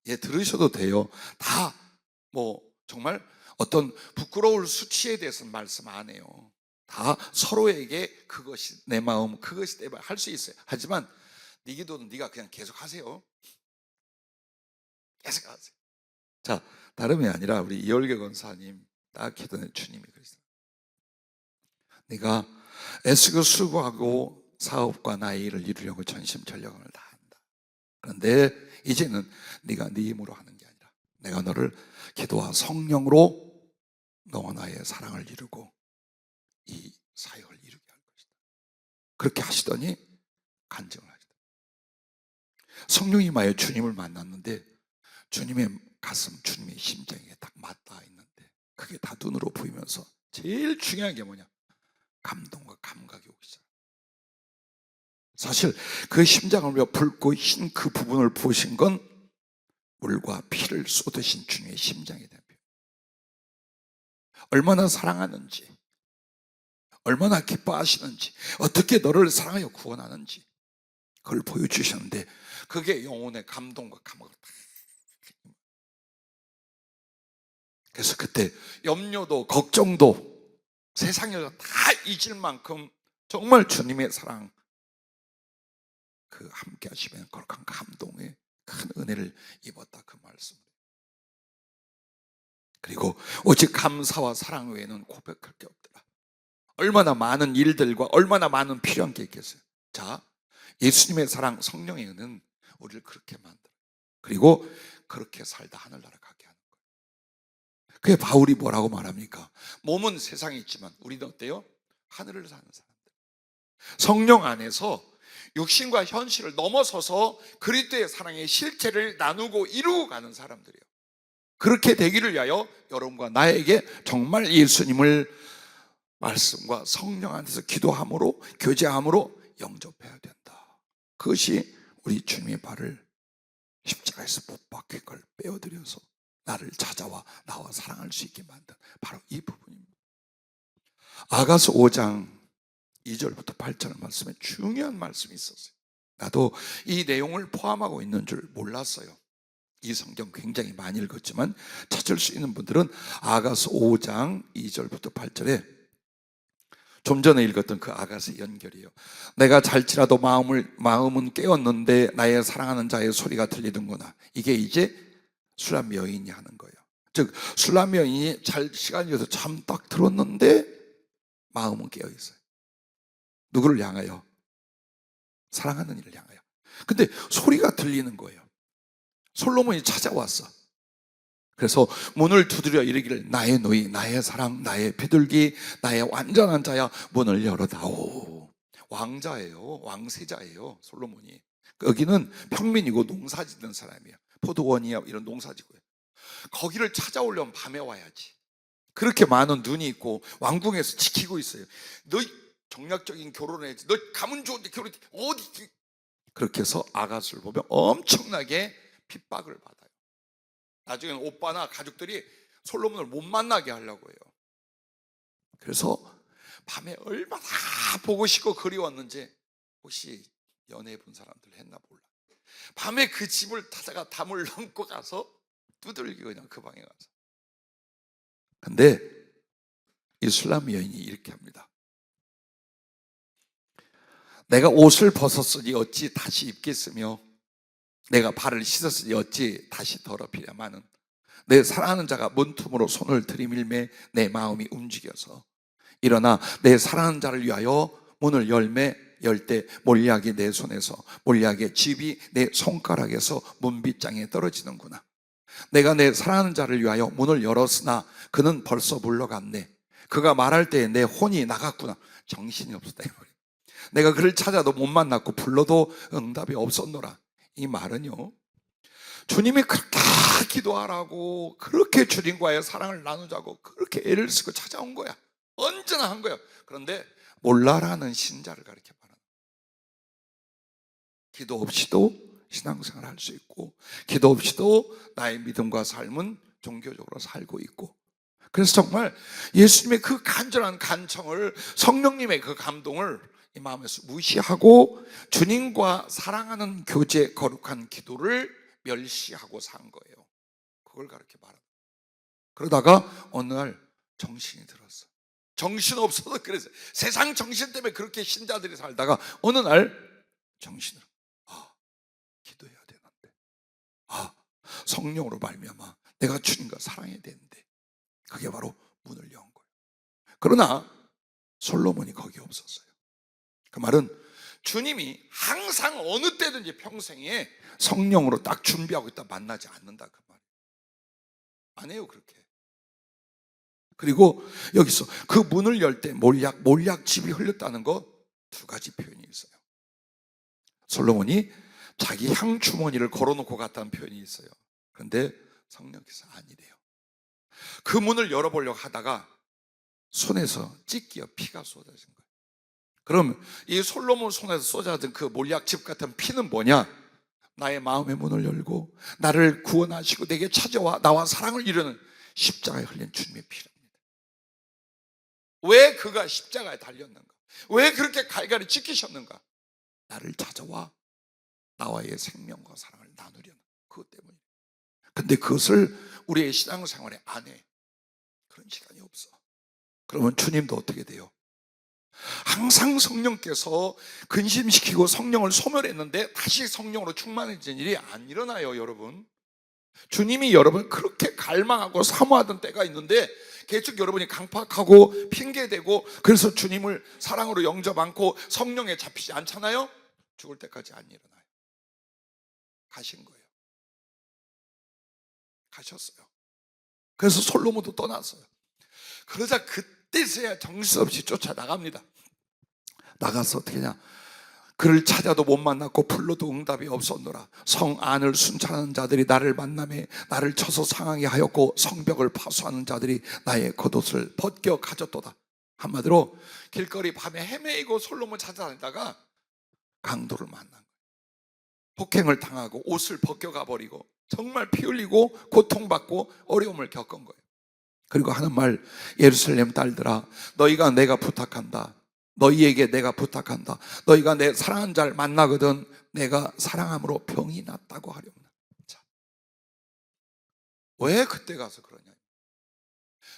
예, 들으셔도 돼요. 다 뭐 정말 어떤 부끄러울 수치에 대해서는 말씀 안 해요. 다 서로에게 그것이 내 마음, 그것이 내 마음 할 수 있어요. 하지만 네 기도는 네가 그냥 계속 하세요. 계속 하세요. 자, 다름이 아니라 우리 이월계 권사님 딱 기도는 주님이 그러시죠. 네가 애쓰고 수고하고 사업과 나의 일을 이루려고 전심전력을 다한다. 그런데 이제는 네가 네 힘으로 하는 게 아니라 내가 너를 기도와 성령으로 너와 나의 사랑을 이루고 이 사역을 이루게 할 것이다. 그렇게 하시더니 간증을 하시다. 성령이 마에 주님을 만났는데 주님의 가슴, 주님의 심장에 딱 맞닿아 있는데 그게 다 눈으로 보이면서 제일 중요한 게 뭐냐? 감동과 감각이 오기 시작. 사실 그 심장을 위해 붉고 흰 그 부분을 보신 건 물과 피를 쏟으신 주님의 심장에 대한 표현. 얼마나 사랑하는지, 얼마나 기뻐하시는지, 어떻게 너를 사랑하여 구원하는지 그걸 보여주셨는데 그게 영혼의 감동과 감각을 다. 그래서 그때 염려도 걱정도 세상에서 다 잊을 만큼 정말 주님의 사랑 그 함께 하시면 거룩한 감동에 큰 은혜를 입었다 그 말씀. 그리고 오직 감사와 사랑 외에는 고백할 게 없더라. 얼마나 많은 일들과 얼마나 많은 필요한 게 있겠어요. 자, 예수님의 사랑, 성령의 은은 우리를 그렇게 만들어. 그리고 그렇게 살다 하늘나라 가게 하는 거예요. 그게 바울이 뭐라고 말합니까? 몸은 세상에 있지만 우리는 어때요? 하늘을 사는 사람들. 성령 안에서 육신과 현실을 넘어서서 그리스도의 사랑의 실체를 나누고 이루고 가는 사람들이에요. 그렇게 되기를 위하여 여러분과 나에게 정말 예수님을 말씀과 성령 안에서 기도함으로 교제함으로 영접해야 된다. 그것이 우리 주님의 발을 십자가에서 못 박힌 걸 빼어들여서 나를 찾아와 나와 사랑할 수 있게 만든 바로 이 부분입니다. 아가서 5장 2절부터 8절 말씀에 중요한 말씀이 있었어요. 나도 이 내용을 포함하고 있는 줄 몰랐어요. 이 성경 굉장히 많이 읽었지만 찾을 수 있는 분들은 아가서 5장 2절부터 8절에 좀 전에 읽었던 그 아가서의 연결이에요. 내가 잘지라도 마음은 깨었는데 나의 사랑하는 자의 소리가 들리는구나. 이게 이제 술람 여인이 하는 거예요. 즉 술람 여인이 잘 시간이 돼서 잠 딱 들었는데 마음은 깨어 있어요. 누구를 향하여? 사랑하는 이를 향하여. 근데 소리가 들리는 거예요. 솔로몬이 찾아왔어. 그래서 문을 두드려 이르기를 나의 노이, 나의 사랑, 나의 비둘기, 나의 완전한 자야 문을 열어다오. 왕자예요. 왕세자예요. 솔로몬이. 여기는 평민이고 농사짓는 사람이에요. 포도원이야 이런 농사짓고요. 거기를 찾아오려면 밤에 와야지. 그렇게 많은 눈이 있고 왕궁에서 지키고 있어요. 너 정략적인 결혼을 해야지. 너 가면 좋은데 결혼 어디? 그렇게 해서 아가스를 보면 엄청나게 핍박을 받아요. 나중에는 오빠나 가족들이 솔로몬을 못 만나게 하려고 해요. 그래서 밤에 얼마나 보고 싶고 그리웠는지 혹시 연애 본 사람들 했나 몰라. 밤에 그 집을 타다가 담을 넘고 가서 두들기고 그냥 그 방에 가서. 근데 이 술람 여인이 이렇게 합니다. 내가 옷을 벗었으니 어찌 다시 입겠으며 내가 발을 씻었으니 어찌 다시 더럽히랴마는 내 사랑하는 자가 문틈으로 손을 들이밀매 내 마음이 움직여서 일어나 내 사랑하는 자를 위하여 문을 열 때 몰약이 내 손에서 몰약의 즙이 내 손가락에서 문빗장에 떨어지는구나. 내가 내 사랑하는 자를 위하여 문을 열었으나 그는 벌써 물러갔네. 그가 말할 때에 내 혼이 나갔구나. 정신이 없었다 이 말이에요. 내가 그를 찾아도 못 만났고 불러도 응답이 없었노라. 이 말은요, 주님이 그렇게 기도하라고, 그렇게 주님과의 사랑을 나누자고 그렇게 애를 쓰고 찾아온 거야. 언제나 한 거야. 그런데 몰라라는 신자를 가르쳐 말하는, 기도 없이도 신앙생활을 할 수 있고, 기도 없이도 나의 믿음과 삶은 종교적으로 살고 있고. 그래서 정말 예수님의 그 간절한 간청을, 성령님의 그 감동을 이 마음에서 무시하고 주님과 사랑하는 교제, 거룩한 기도를 멸시하고 산 거예요. 그걸 가르쳐 말하는. 그러다가 어느 날 정신이 들었어. 정신 없어서 그래서 세상 정신 때문에 그렇게 신자들이 살다가 어느 날 정신을, 기도해야 되는데, 성령으로 말미암아 내가 주님과 사랑해야 되는데, 그게 바로 문을 연 거예요. 그러나 솔로몬이 거기 없었어요. 그 말은 주님이 항상 어느 때든지 평생에 성령으로 딱 준비하고 있다 만나지 않는다, 그 말이에요. 안 해요 그렇게. 그리고 여기서 그 문을 열 때 몰약즙이 흘렸다는 거 두 가지 표현이 있어요. 솔로몬이 자기 향 주머니를 걸어놓고 갔다는 표현이 있어요. 그런데 성령께서 아니래요. 그 문을 열어보려고 하다가 손에서 찢겨 피가 쏟아진 거예요. 그럼 이 솔로몬 손에서 쏟아진 그 몰약즙 같은 피는 뭐냐? 나의 마음의 문을 열고 나를 구원하시고 내게 찾아와 나와 사랑을 이루는 십자가에 흘린 주님의 피랍니다. 왜 그가 십자가에 달렸는가? 왜 그렇게 갈갈이 찢기셨는가? 나를 찾아와 나와의 생명과 사랑을 나누려는 그것 때문이에요. 근데 그것을 우리의 신앙생활에 안 해. 그런 시간이 없어. 그러면 주님도 어떻게 돼요? 항상 성령께서 근심시키고 성령을 소멸했는데 다시 성령으로 충만해진 일이 안 일어나요, 여러분. 주님이 여러분 그렇게 갈망하고 사모하던 때가 있는데 계속 여러분이 강팍하고 핑계대고 그래서 주님을 사랑으로 영접 않고 성령에 잡히지 않잖아요. 죽을 때까지 안 일어나요. 가신 거예요. 가셨어요. 그래서 솔로몬도 떠났어요. 그러자 그때서야 정신없이 쫓아나갑니다. 나가서 어떻게 하냐? 그를 찾아도 못 만났고 불러도 응답이 없었노라. 성 안을 순찰하는 자들이 나를 만나매 나를 쳐서 상하게 하였고 성벽을 파수하는 자들이 나의 겉옷을 벗겨 가졌도다. 한마디로 길거리 밤에 헤매이고 솔로몬 찾아다니다가 강도를 만난 거예요. 폭행을 당하고 옷을 벗겨가 버리고 정말 피 흘리고 고통받고 어려움을 겪은 거예요. 그리고 하는 말, 예루살렘 딸들아 너희가 내가 부탁한다. 너희에게 내가 부탁한다. 너희가 내 사랑하는 자를 만나거든 내가 사랑함으로 병이 낫다고 하렵니다. 자, 왜 그때 가서 그러냐?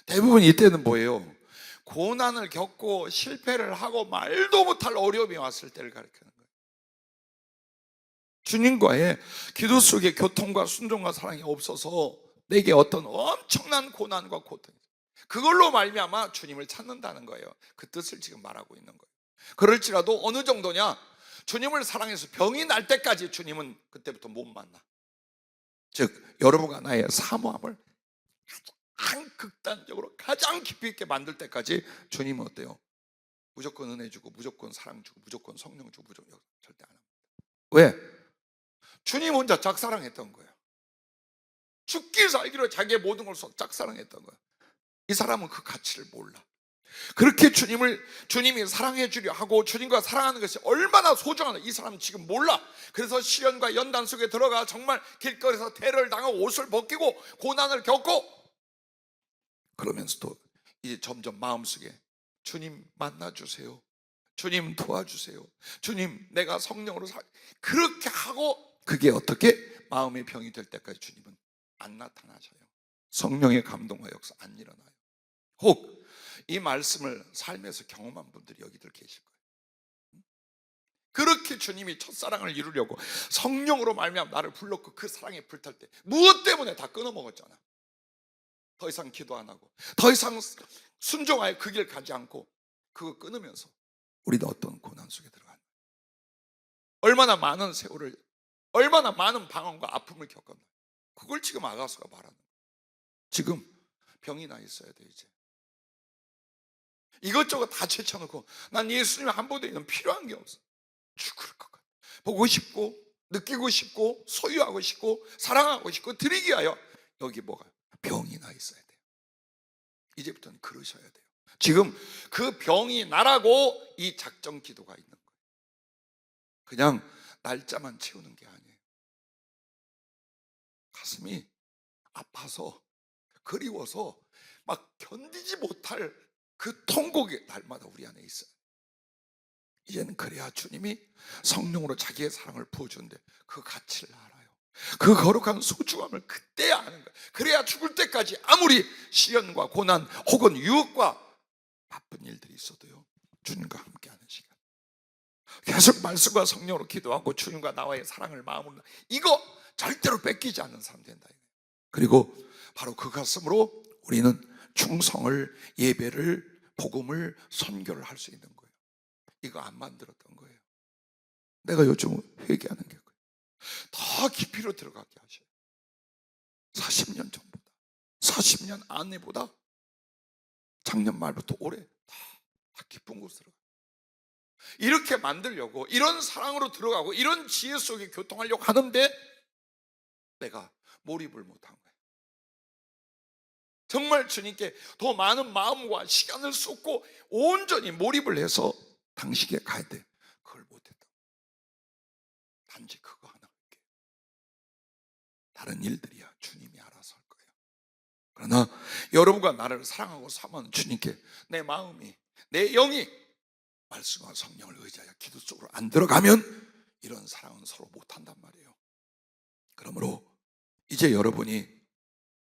대부분 이때는 뭐예요? 고난을 겪고 실패를 하고 말도 못할 어려움이 왔을 때를 가리키는 거예요. 주님과의 기도 속에 교통과 순종과 사랑이 없어서 내게 어떤 엄청난 고난과 고통이, 그걸로 말미암아 주님을 찾는다는 거예요. 그 뜻을 지금 말하고 있는 거예요. 그럴지라도 어느 정도냐? 주님을 사랑해서 병이 날 때까지 주님은 그때부터 못 만나. 즉 여러분과 나의 사모함을 가장 극단적으로 가장 깊이 있게 만들 때까지 주님은 어때요? 무조건 은혜 주고 무조건 사랑 주고 무조건 성령 주고 무조건 절대 안 합니다. 왜? 주님 혼자 짝사랑했던 거예요. 죽기 살기로 자기의 모든 걸 짝사랑했던 거예요. 이 사람은 그 가치를 몰라. 그렇게 주님이 사랑해 주려 하고 주님과 사랑하는 것이 얼마나 소중한가 이 사람은 지금 몰라. 그래서 시련과 연단 속에 들어가 정말 길거리에서 대를 당하고 옷을 벗기고 고난을 겪고, 그러면서도 이제 점점 마음속에 주님 만나주세요, 주님 도와주세요, 주님 내가 성령으로 그렇게 하고, 그게 어떻게 마음의 병이 될 때까지 주님은 안 나타나셔요. 성령의 감동과 역사 안 일어나요. 혹 이 말씀을 삶에서 경험한 분들이 여기들 계실 거예요. 그렇게 주님이 첫사랑을 이루려고 성령으로 말미암아 나를 불렀고 그 사랑에 불탈 때 무엇 때문에 다 끊어먹었잖아. 더 이상 기도 안 하고 더 이상 순종하여 그 길 가지 않고 그거 끊으면서 우리도 어떤 고난 속에 들어가는 거예요. 얼마나 많은 세월을, 얼마나 많은 방황과 아픔을 겪었나. 그걸 지금 아가서가 말하는 거예요. 지금 병이 나 있어야 돼. 이제 이것저것 다 제쳐놓고 난 예수님 한 분도 필요한 게 없어. 죽을 것 같아. 보고 싶고 느끼고 싶고 소유하고 싶고 사랑하고 싶고 드리기 위하여 여기 뭐가 병이 나 있어야 돼요. 이제부터는 그러셔야 돼요. 지금 그 병이 나라고 이 작정 기도가 있는 거예요. 그냥 날짜만 채우는 게 아니에요. 가슴이 아파서 그리워서 막 견디지 못할 그 통곡이 날마다 우리 안에 있어요. 이제는 그래야 주님이 성령으로 자기의 사랑을 부어주는데 그 가치를 알아요. 그 거룩한 소중함을 그때 아는 거예요. 그래야 죽을 때까지 아무리 시련과 고난 혹은 유혹과 바쁜 일들이 있어도요, 주님과 함께하는 시간, 계속 말씀과 성령으로 기도하고 주님과 나와의 사랑을 마음으로, 이거 절대로 뺏기지 않는 사람 된다. 그리고 바로 그 가슴으로 우리는 충성을, 예배를, 복음을, 선교를 할 수 있는 거예요. 이거 안 만들었던 거예요. 내가 요즘 회개하는 게 그래요. 더 깊이로 들어가게 하셔요. 40년 전보다, 40년 안에보다 작년 말부터 올해 다 깊은 곳으로 이렇게 만들려고, 이런 사랑으로 들어가고 이런 지혜 속에 교통하려고 하는데 내가 몰입을 못한 거예요. 정말 주님께 더 많은 마음과 시간을 쏟고 온전히 몰입을 해서 당신에게 가야 돼. 그걸 못했다. 단지 그거 하나 할게. 다른 일들이야 주님이 알아서 할 거예요. 그러나 여러분과 나를 사랑하고 사모하는 주님께 내 마음이, 내 영이 말씀과 성령을 의지하여 기도 속으로 안 들어가면 이런 사랑은 서로 못한단 말이에요. 그러므로 이제 여러분이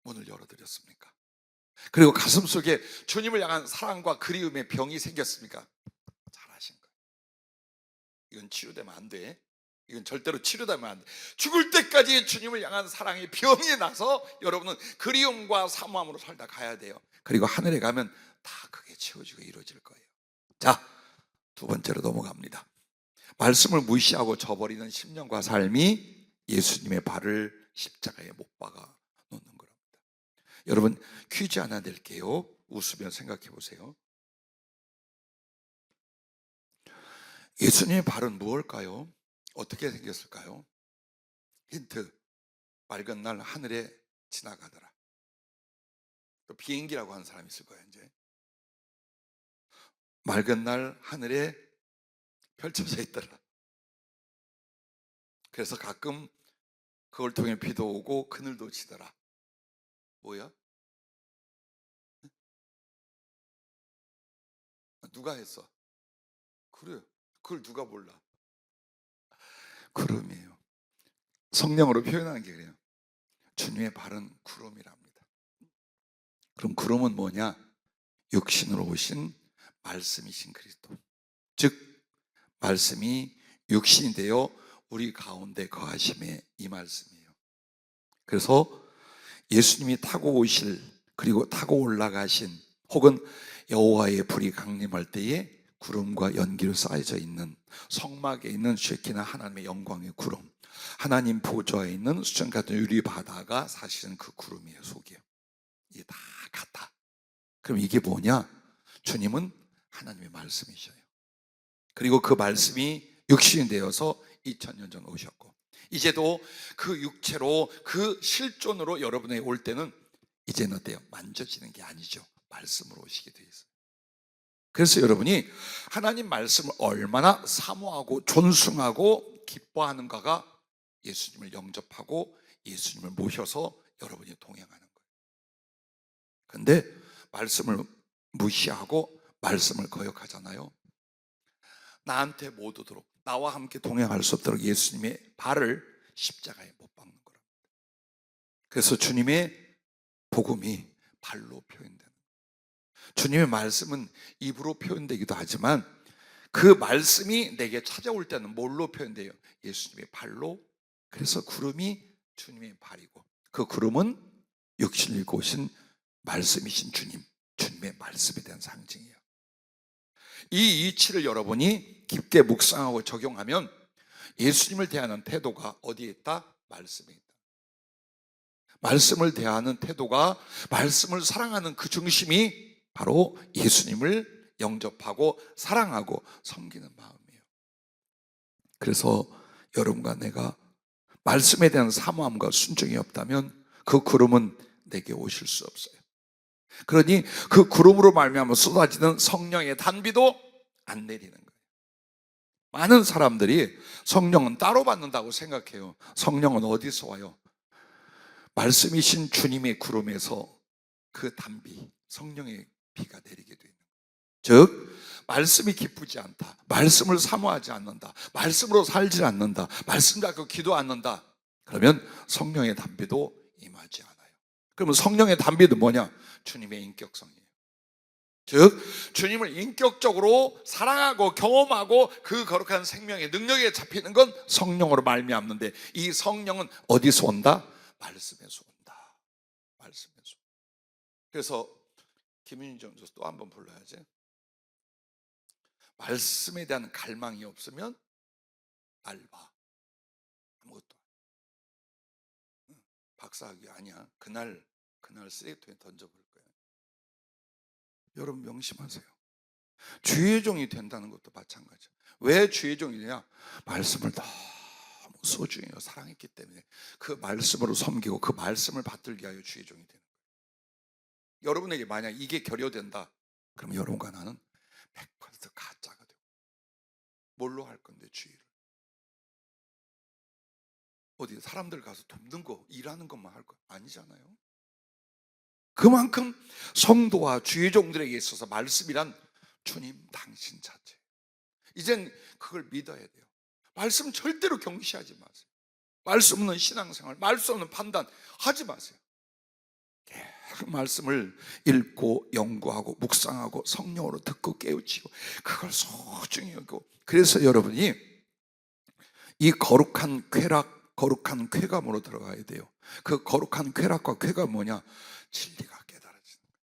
문을 열어드렸습니까? 그리고 가슴속에 주님을 향한 사랑과 그리움의 병이 생겼습니까? 잘하신 거예요. 이건 치유되면 안 돼. 이건 절대로 치료되면 안 돼. 죽을 때까지 주님을 향한 사랑의 병이 나서 여러분은 그리움과 사모함으로 살다 가야 돼요. 그리고 하늘에 가면 다 그게 채워지고 이루어질 거예요. 자, 두 번째로 넘어갑니다. 말씀을 무시하고 저버리는 10년과 삶이 예수님의 발을 십자가에 못 박아 놓는 겁니다. 여러분, 퀴즈 하나 낼게요. 웃으며 생각해 보세요. 예수님의 발은 무엇일까요? 어떻게 생겼을까요? 힌트. 맑은 날 하늘에 지나가더라. 또 비행기라고 하는 사람이 있을 거예요. 이제 맑은 날 하늘에 펼쳐져 있더라. 그래서 가끔 그걸 통해 비도 오고 그늘도 지더라. 뭐야? 누가 했어? 그래요. 그걸 누가 몰라? 구름이에요. 성령으로 표현하는 게 그래요. 주님의 발은 구름이랍니다. 그럼 구름은 뭐냐? 육신으로 오신 말씀이신 그리스도, 즉 말씀이 육신이 되어 우리 가운데 거하심에 이 말씀이에요. 그래서 예수님이 타고 오실, 그리고 타고 올라가신, 혹은 여호와의 불이 강림할 때에 구름과 연기로 쌓여져 있는 성막에 있는 쉐키나 하나님의 영광의 구름, 하나님 보좌에 있는 수정 같은 유리 바다가 사실은 그 구름이에요. 속이에요. 이게 다 같아. 그럼 이게 뭐냐? 주님은 하나님의 말씀이셔요. 그리고 그 말씀이 육신이 되어서 2000년 전 오셨고, 이제도 그 육체로, 그 실존으로 여러분에게 올 때는 이제는 어때요? 만져지는 게 아니죠. 말씀으로 오시게 되어 있어요. 그래서 여러분이 하나님 말씀을 얼마나 사모하고 존숭하고 기뻐하는가가 예수님을 영접하고 예수님을 모셔서 여러분이 동행하는 거예요. 그런데 말씀을 무시하고 말씀을 거역하잖아요. 나한테 못 오도록, 나와 함께 동행할 수 없도록 예수님의 발을 십자가에 못 박는 거랍니다. 그래서 주님의 복음이 발로 표현되는 거예요. 주님의 말씀은 입으로 표현되기도 하지만 그 말씀이 내게 찾아올 때는 뭘로 표현돼요? 예수님의 발로. 그래서 구름이 주님의 발이고, 그 구름은 육신을 입고 오신 말씀이신 주님, 주님의 말씀에 대한 상징이에요. 이 이치를 여러분이 깊게 묵상하고 적용하면 예수님을 대하는 태도가 어디에 있다? 말씀에 있다. 말씀을 대하는 태도가, 말씀을 사랑하는 그 중심이 바로 예수님을 영접하고 사랑하고 섬기는 마음이에요. 그래서 여러분과 내가 말씀에 대한 사모함과 순종이 없다면 그 구름은 내게 오실 수 없어요. 그러니 그 구름으로 말미암아 쏟아지는 성령의 단비도 안 내리는 거예요. 많은 사람들이 성령은 따로 받는다고 생각해요. 성령은 어디서 와요? 말씀이신 주님의 구름에서 그 단비, 성령의 비가 내리게 되는 거예요. 즉 말씀이 기쁘지 않다, 말씀을 사모하지 않는다, 말씀으로 살지 않는다, 말씀 갖고 기도 않는다, 그러면 성령의 단비도 임하지 않아요. 그러면 성령의 단비도 뭐냐? 주님의 인격성이에요. 즉 주님을 인격적으로 사랑하고 경험하고 그 거룩한 생명의 능력에 잡히는 건 성령으로 말미암는데, 이 성령은 어디서 온다? 말씀에서 온다. 말씀에서. 그래서 김윤희 전도 또 한 번 불러야지. 말씀에 대한 갈망이 없으면 알바, 아무것도 박사학위 아니야. 그날 쓰레기통에 던져버릴 거예요. 여러분 명심하세요. 주의 종이 된다는 것도 마찬가지예요. 왜 주의 종이 되냐? 말씀을 너무 소중히 사랑했기 때문에 그 말씀으로 섬기고 그 말씀을 받들게 하여 주의 종이 되는 거예요. 여러분에게 만약 이게 결여된다, 그럼 여러분과 나는 100% 가짜가 되고, 뭘로 할 건데 주의를? 어디 사람들 가서 돕는 거, 일하는 것만 할 거 아니잖아요. 그만큼 성도와 주의 종들에게 있어서 말씀이란 주님 당신 자체. 이젠 그걸 믿어야 돼요. 말씀 절대로 경시하지 마세요. 말씀 없는 신앙생활, 말씀 없는 판단 하지 마세요. 계속 말씀을 읽고 연구하고 묵상하고 성령으로 듣고 깨우치고 그걸 소중히 여기고, 그래서 여러분이 이 거룩한 쾌락, 거룩한 쾌감으로 들어가야 돼요. 그 거룩한 쾌락과 쾌감 뭐냐? 진리가 깨달아지는 거예요.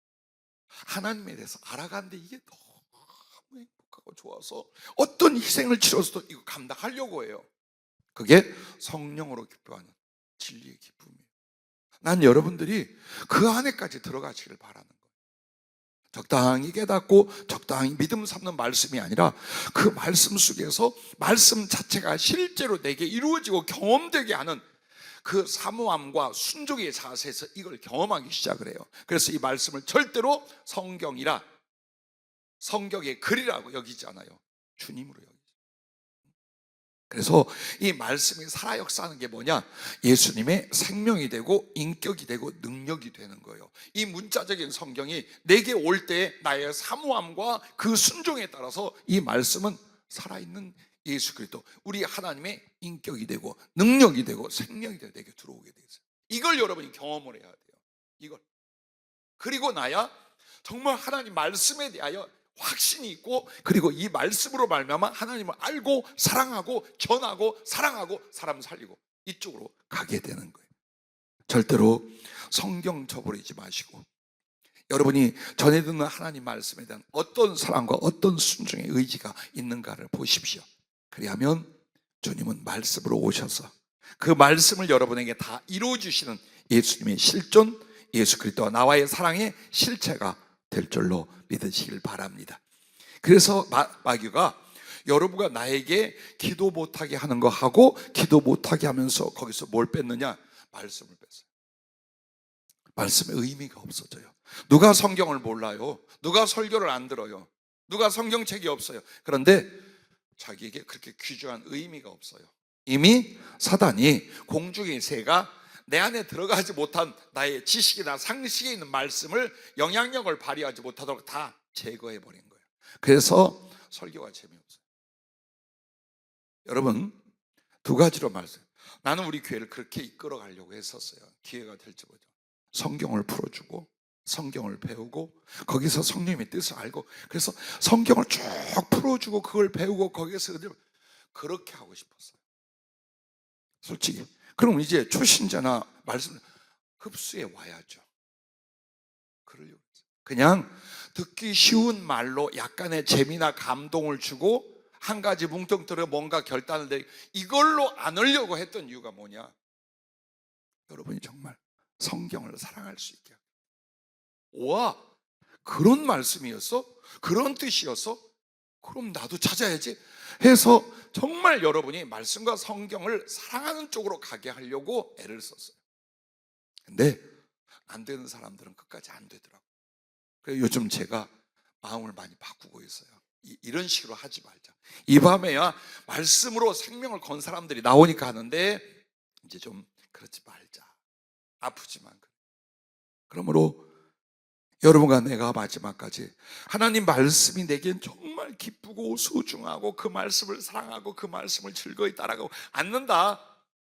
하나님에 대해서 알아가는데 이게 너무 행복하고 좋아서 어떤 희생을 치러서도 이거 감당하려고 해요. 그게 성령으로 기뻐하는 진리의 기쁨이에요. 난 여러분들이 그 안에까지 들어가시길 바라는 거예요. 적당히 깨닫고 적당히 믿음 삼는 말씀이 아니라 그 말씀 속에서 말씀 자체가 실제로 내게 이루어지고 경험되게 하는 그 사모함과 순종의 자세에서 이걸 경험하기 시작을 해요. 그래서 이 말씀을 절대로 성경이라, 성경의 글이라고 여기지 않아요. 주님으로 여기죠. 그래서 이 말씀이 살아 역사하는 게 뭐냐? 예수님의 생명이 되고 인격이 되고 능력이 되는 거예요. 이 문자적인 성경이 내게 올 때 나의 사모함과 그 순종에 따라서 이 말씀은 살아있는 예수 그리스도, 우리 하나님의 인격이 되고 능력이 되고 생명이 되고 내게 들어오게 되죠. 이걸 여러분이 경험을 해야 돼요. 이걸. 그리고 나야 정말 하나님 말씀에 대하여 확신이 있고, 그리고 이 말씀으로 말미암아 하나님을 알고 사랑하고 전하고 사랑하고 사람 살리고 이쪽으로 가게 되는 거예요. 절대로 성경 저버리지 마시고 여러분이 전해 듣는 하나님 말씀에 대한 어떤 사랑과 어떤 순종의 의지가 있는가를 보십시오. 그리하면 주님은 말씀으로 오셔서 그 말씀을 여러분에게 다 이루어 주시는 예수님의 실존, 예수 그리스도와 나와의 사랑의 실체가 될 줄로 믿으시길 바랍니다. 그래서 마귀가 여러분과 나에게 기도 못하게 하는 거 하고 기도 못하게 하면서 거기서 뭘 뺐느냐? 말씀을 뺐어요. 말씀의 의미가 없어져요. 누가 성경을 몰라요? 누가 설교를 안 들어요? 누가 성경책이 없어요? 그런데 자기에게 그렇게 귀중한 의미가 없어요. 이미 사단이 공중의 새가 내 안에 들어가지 못한 나의 지식이나 상식에 있는 말씀을 영향력을 발휘하지 못하도록 다 제거해버린 거예요. 그래서 설교가 재미없어요. 여러분, 두 가지로 말씀. 나는 우리 교회를 그렇게 이끌어 가려고 했었어요. 기회가 될지 모르죠. 성경을 풀어주고 성경을 배우고 거기서 성령님의 뜻을 알고, 그래서 성경을 쭉 풀어주고 그걸 배우고 거기서 그렇게 하고 싶었어요. 솔직히. 그럼 이제 초신자나 말씀 흡수해 와야죠. 그러려고 했어요. 그냥 듣기 쉬운 말로 약간의 재미나 감동을 주고 한 가지 뭉텅뜨려 뭔가 결단을 내리고 이걸로 안 하려고 했던 이유가 뭐냐? 여러분이 정말 성경을 사랑할 수 있게. 와, 그런 말씀이었어? 그런 뜻이었어? 그럼 나도 찾아야지 해서 정말 여러분이 말씀과 성경을 사랑하는 쪽으로 가게 하려고 애를 썼어요. 근데 안 되는 사람들은 끝까지 안 되더라고요. 그래서 요즘 제가 마음을 많이 바꾸고 있어요. 이런 식으로 하지 말자. 이 밤에야 말씀으로 생명을 건 사람들이 나오니까 하는데 이제 좀 그러지 말자. 아프지만. 그러므로 여러분과 내가 마지막까지 하나님 말씀이 내겐 정말 기쁘고 소중하고 그 말씀을 사랑하고 그 말씀을 즐거이 따라가고 않는다.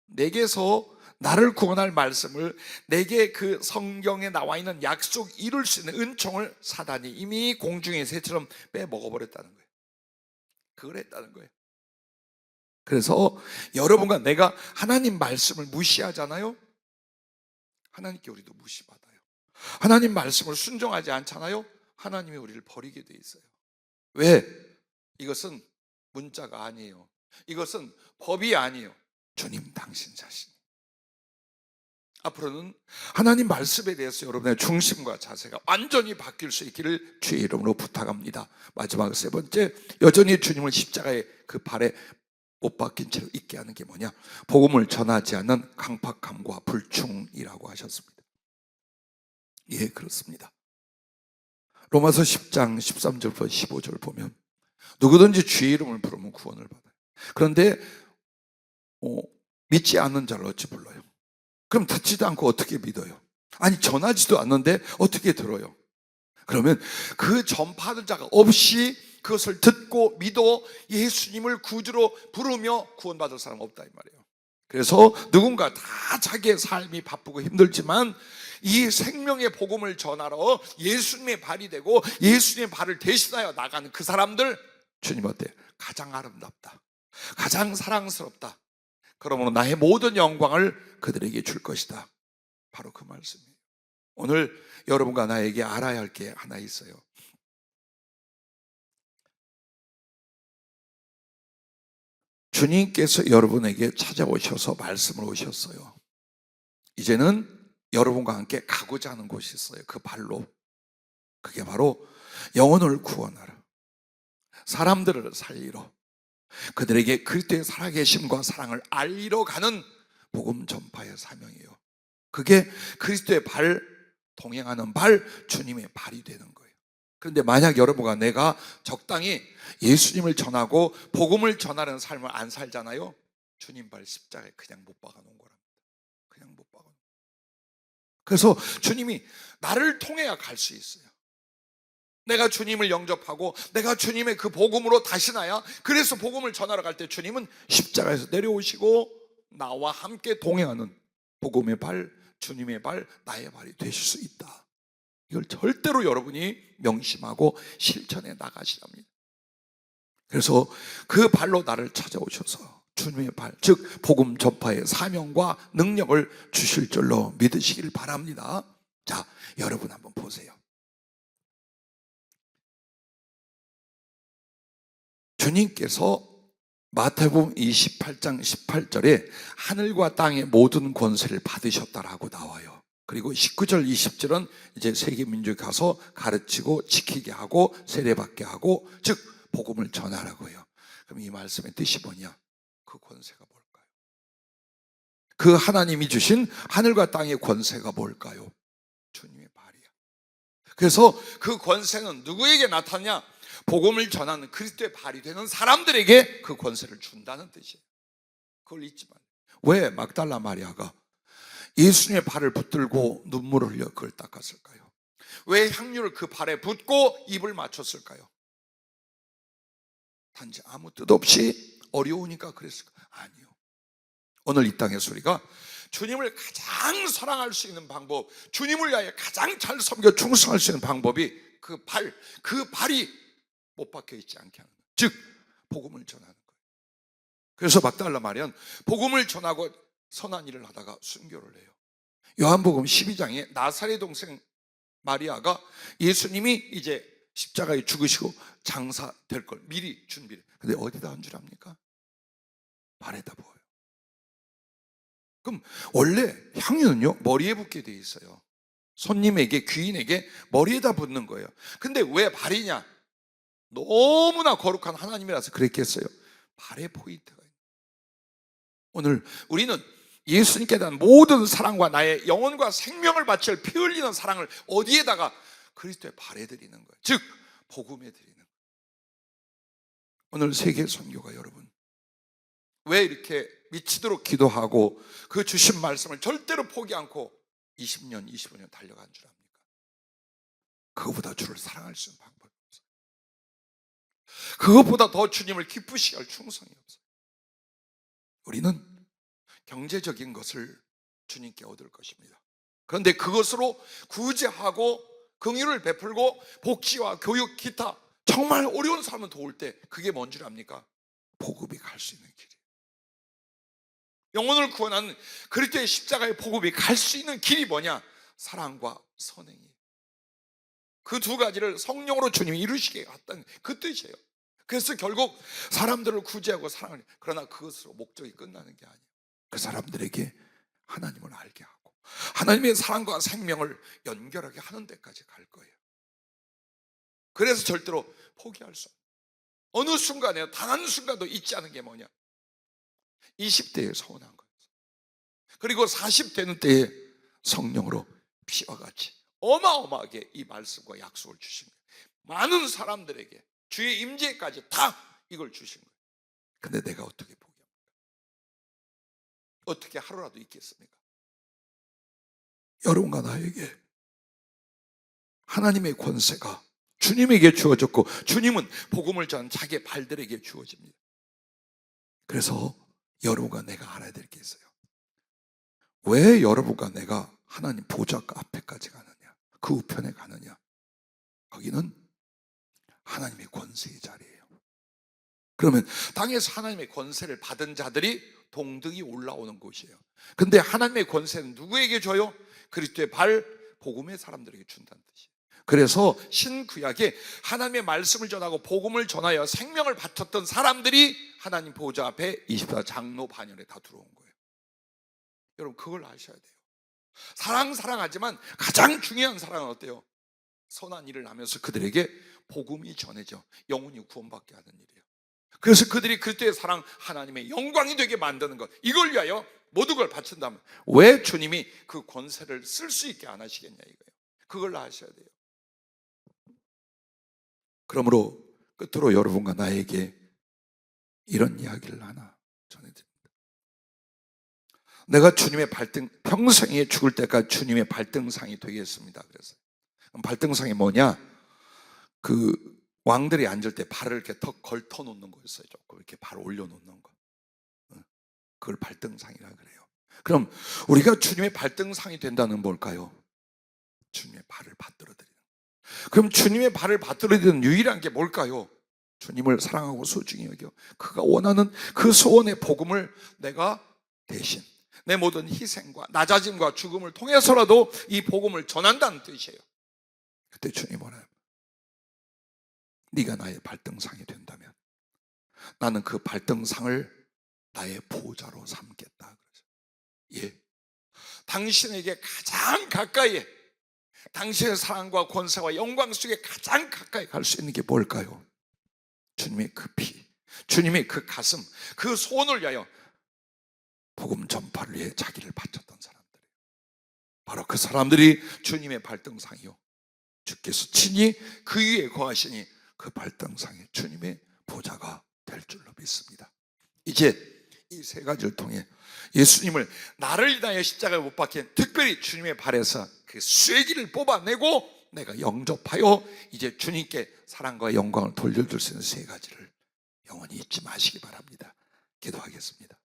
내게서 나를 구원할 말씀을, 내게 그 성경에 나와 있는 약속 이룰 수 있는 은총을 사단이 이미 공중의 새처럼 빼먹어버렸다는 거예요. 그걸 했다는 거예요. 그래서 여러분과 내가 하나님 말씀을 무시하잖아요. 하나님께 우리도 무시받아요. 하나님 말씀을 순종하지 않잖아요. 하나님이 우리를 버리게 돼 있어요. 왜? 이것은 문자가 아니에요. 이것은 법이 아니에요. 주님 당신 자신. 앞으로는 하나님 말씀에 대해서 여러분의 중심과 자세가 완전히 바뀔 수 있기를 주의 이름으로 부탁합니다. 마지막 세 번째, 여전히 주님을 십자가의 그 발에 못 박힌 채로 있게 하는 게 뭐냐? 복음을 전하지 않는 강팍함과 불충이라고 하셨습니다. 예, 그렇습니다. 로마서 10장 13절부터 15절 보면 누구든지 주의 이름을 부르면 구원을 받아요. 그런데 믿지 않는 자를 어찌 불러요? 그럼 듣지도 않고 어떻게 믿어요? 아니, 전하지도 않는데 어떻게 들어요? 그러면 그 전파하는 자가 없이 그것을 듣고 믿어 예수님을 구주로 부르며 구원받을 사람 없다 이 말이에요. 그래서 누군가 다 자기의 삶이 바쁘고 힘들지만 이 생명의 복음을 전하러 예수님의 발이 되고 예수님의 발을 대신하여 나가는 그 사람들, 주님 어때? 가장 아름답다, 가장 사랑스럽다. 그러므로 나의 모든 영광을 그들에게 줄 것이다. 바로 그 말씀이에요. 오늘 여러분과 나에게 알아야 할 게 하나 있어요. 주님께서 여러분에게 찾아오셔서 말씀을 오셨어요. 이제는 여러분과 함께 가고자 하는 곳이 있어요. 그 발로. 그게 바로 영혼을 구원하러, 사람들을 살리러, 그들에게 그리스도의 살아계심과 사랑을 알리러 가는 복음 전파의 사명이에요. 그게 그리스도의 발, 동행하는 발, 주님의 발이 되는 거예요. 그런데 만약 여러분과 내가 적당히 예수님을 전하고 복음을 전하는 삶을 안 살잖아요. 주님 발 십자가에 그냥 못 박아 놓은 거랍니다. 그냥 못 박아 놓은 거예요. 그래서 주님이 나를 통해야 갈 수 있어요. 내가 주님을 영접하고 내가 주님의 그 복음으로 다시 나야, 그래서 복음을 전하러 갈 때 주님은 십자가에서 내려오시고 나와 함께 동행하는 복음의 발, 주님의 발, 나의 발이 되실 수 있다. 이걸 절대로 여러분이 명심하고 실천해 나가시랍니다. 그래서 그 발로 나를 찾아오셔서 주님의 발, 즉 복음 전파의 사명과 능력을 주실 줄로 믿으시길 바랍니다. 자, 여러분 한번 보세요. 주님께서 마태복음 28장 18절에 하늘과 땅의 모든 권세를 받으셨다라고 나와요. 그리고 19절 20절은 이제 세계 민족에 가서 가르치고 지키게 하고 세례받게 하고, 즉 복음을 전하라고 해요. 그럼 이 말씀의 뜻이 뭐냐? 그 권세가 뭘까요? 그 하나님이 주신 하늘과 땅의 권세가 뭘까요? 주님의 발이야. 그래서 그 권세는 누구에게 나타나냐? 복음을 전하는 그리스도의 발이 되는 사람들에게 그 권세를 준다는 뜻이에요. 그걸 잊지 마요. 왜 막달라 마리아가 예수님의 발을 붙들고 눈물을 흘려 그걸 닦았을까요? 왜 향유를 그 발에 붓고 입을 맞췄을까요? 단지 아무 뜻 없이 어려우니까 그랬을까요? 아니요. 오늘 이 땅에서 우리가 주님을 가장 사랑할 수 있는 방법, 주님을 위하여 가장 잘 섬겨 충성할 수 있는 방법이 그 발이 못 박혀 있지 않게 하는 거예요. 즉 복음을 전하는 거예요. 그래서 막달라 마리아는 복음을 전하고 선한 일을 하다가 순교를 해요. 요한복음 12장에 나사렛 동생 마리아가 예수님이 이제 십자가에 죽으시고 장사될 걸 미리 준비를. 근데 어디다 한 줄 압니까? 발에다 부어요. 그럼 원래 향유는요 머리에 붓게 돼 있어요. 손님에게, 귀인에게 머리에다 붓는 거예요. 근데 왜 발이냐? 너무나 거룩한 하나님이라서 그랬겠어요? 발에 포인트가 있는. 오늘 우리는 예수님께 대한 모든 사랑과 나의 영혼과 생명을 바칠 피 흘리는 사랑을 어디에다가? 그리스도의 발에 드리는 거예요. 즉 복음에 드리는 거예요. 오늘 세계 선교가 여러분 왜 이렇게 미치도록 기도하고 그 주신 말씀을 절대로 포기 않고 20년, 25년 달려간 줄 압니까? 그것보다 주를 사랑할 수 있는 방법이 없어요. 그것보다 더 주님을 기쁘시게 할 충성이 없어요. 우리는 경제적인 것을 주님께 얻을 것입니다. 그런데 그것으로 구제하고 긍휼을 베풀고 복지와 교육, 기타 정말 어려운 사람을 도울 때 그게 뭔 줄 압니까? 복음이 갈 수 있는 길이에요. 영혼을 구원하는 그리스도의 십자가의 복음이 갈 수 있는 길이 뭐냐? 사랑과 선행이에요. 그 두 가지를 성령으로 주님이 이루시게 했다는 그 뜻이에요. 그래서 결국 사람들을 구제하고 사랑을, 그러나 그것으로 목적이 끝나는 게 아니에요. 그 사람들에게 하나님을 알게 하고 하나님의 사랑과 생명을 연결하게 하는 데까지 갈 거예요. 그래서 절대로 포기할 수 없어요. 어느 순간에 단 한 순간도 잊지 않은 게 뭐냐? 20대에 서운한 거예요. 그리고 40되는 때에 성령으로 피와 같이 어마어마하게 이 말씀과 약속을 주신 거예요. 많은 사람들에게 주의 임재까지 다 이걸 주신 거예요. 근데 내가 어떻게 포기합니까? 어떻게 하루라도 있겠습니까? 여러분과 나에게 하나님의 권세가 주님에게 주어졌고 주님은 복음을 전한 자기의 발들에게 주어집니다. 그래서 여러분과 내가 알아야 될 게 있어요. 왜 여러분과 내가 하나님 보좌 앞에까지 가느냐, 그 우편에 가느냐? 거기는 하나님의 권세의 자리예요. 그러면 땅에서 하나님의 권세를 받은 자들이 동등히 올라오는 곳이에요. 근데 하나님의 권세는 누구에게 줘요? 그리스도의 발, 복음의 사람들에게 준다는 뜻이에요. 그래서 신구약에 하나님의 말씀을 전하고 복음을 전하여 생명을 바쳤던 사람들이 하나님 보좌 앞에 24 장로 반열에 다 들어온 거예요. 여러분 그걸 아셔야 돼요. 사랑하지만 가장 중요한 사랑은 어때요? 선한 일을 하면서 그들에게 복음이 전해져 영혼이 구원받게 하는 일이에요. 그래서 그들이 그리스도의 사랑, 하나님의 영광이 되게 만드는 것, 이걸 위하여 모든 걸 바친다면 왜 주님이 그 권세를 쓸 수 있게 안 하시겠냐 이거예요. 그걸 아셔야 돼요. 그러므로 끝으로 여러분과 나에게 이런 이야기를 하나 전해드립니다. 내가 주님의 평생에 죽을 때까지 주님의 발등상이 되겠습니다. 그래서 발등상이 뭐냐? 그 왕들이 앉을 때 발을 이렇게 턱 걸터 놓는 거였어요. 조금 이렇게 발 올려 놓는 거. 그걸 발등상이라 그래요. 그럼 우리가 주님의 발등상이 된다는 뭘까요? 주님의 발을 받들어 드리는. 그럼 주님의 발을 받들어 드리는 유일한 게 뭘까요? 주님을 사랑하고 소중히 여겨 그가 원하는 그 소원의 복음을 내가 대신 내 모든 희생과 낮아짐과 죽음을 통해서라도 이 복음을 전한다는 뜻이에요. 그때 주님 뭐래요? 네가 나의 발등상이 된다면 나는 그 발등상을 나의 보좌로 삼겠다. 예, 당신에게 가장 가까이에 당신의 사랑과 권세와 영광 속에 가장 가까이 갈 수 있는 게 뭘까요? 주님의 그 피, 주님의 그 가슴, 그 소원을 위하여 복음 전파를 위해 자기를 바쳤던 사람들, 바로 그 사람들이 주님의 발등상이요, 주께서 친히 그 위에 거하시니 그 발등상에 주님의 보좌가 될 줄로 믿습니다. 이제 이 세 가지를 통해 예수님을 나를 인하여 십자가에 못 박힌 특별히 주님의 발에서 그 쐐기를 뽑아내고 내가 영접하여 이제 주님께 사랑과 영광을 돌려줄 수 있는 세 가지를 영원히 잊지 마시기 바랍니다. 기도하겠습니다.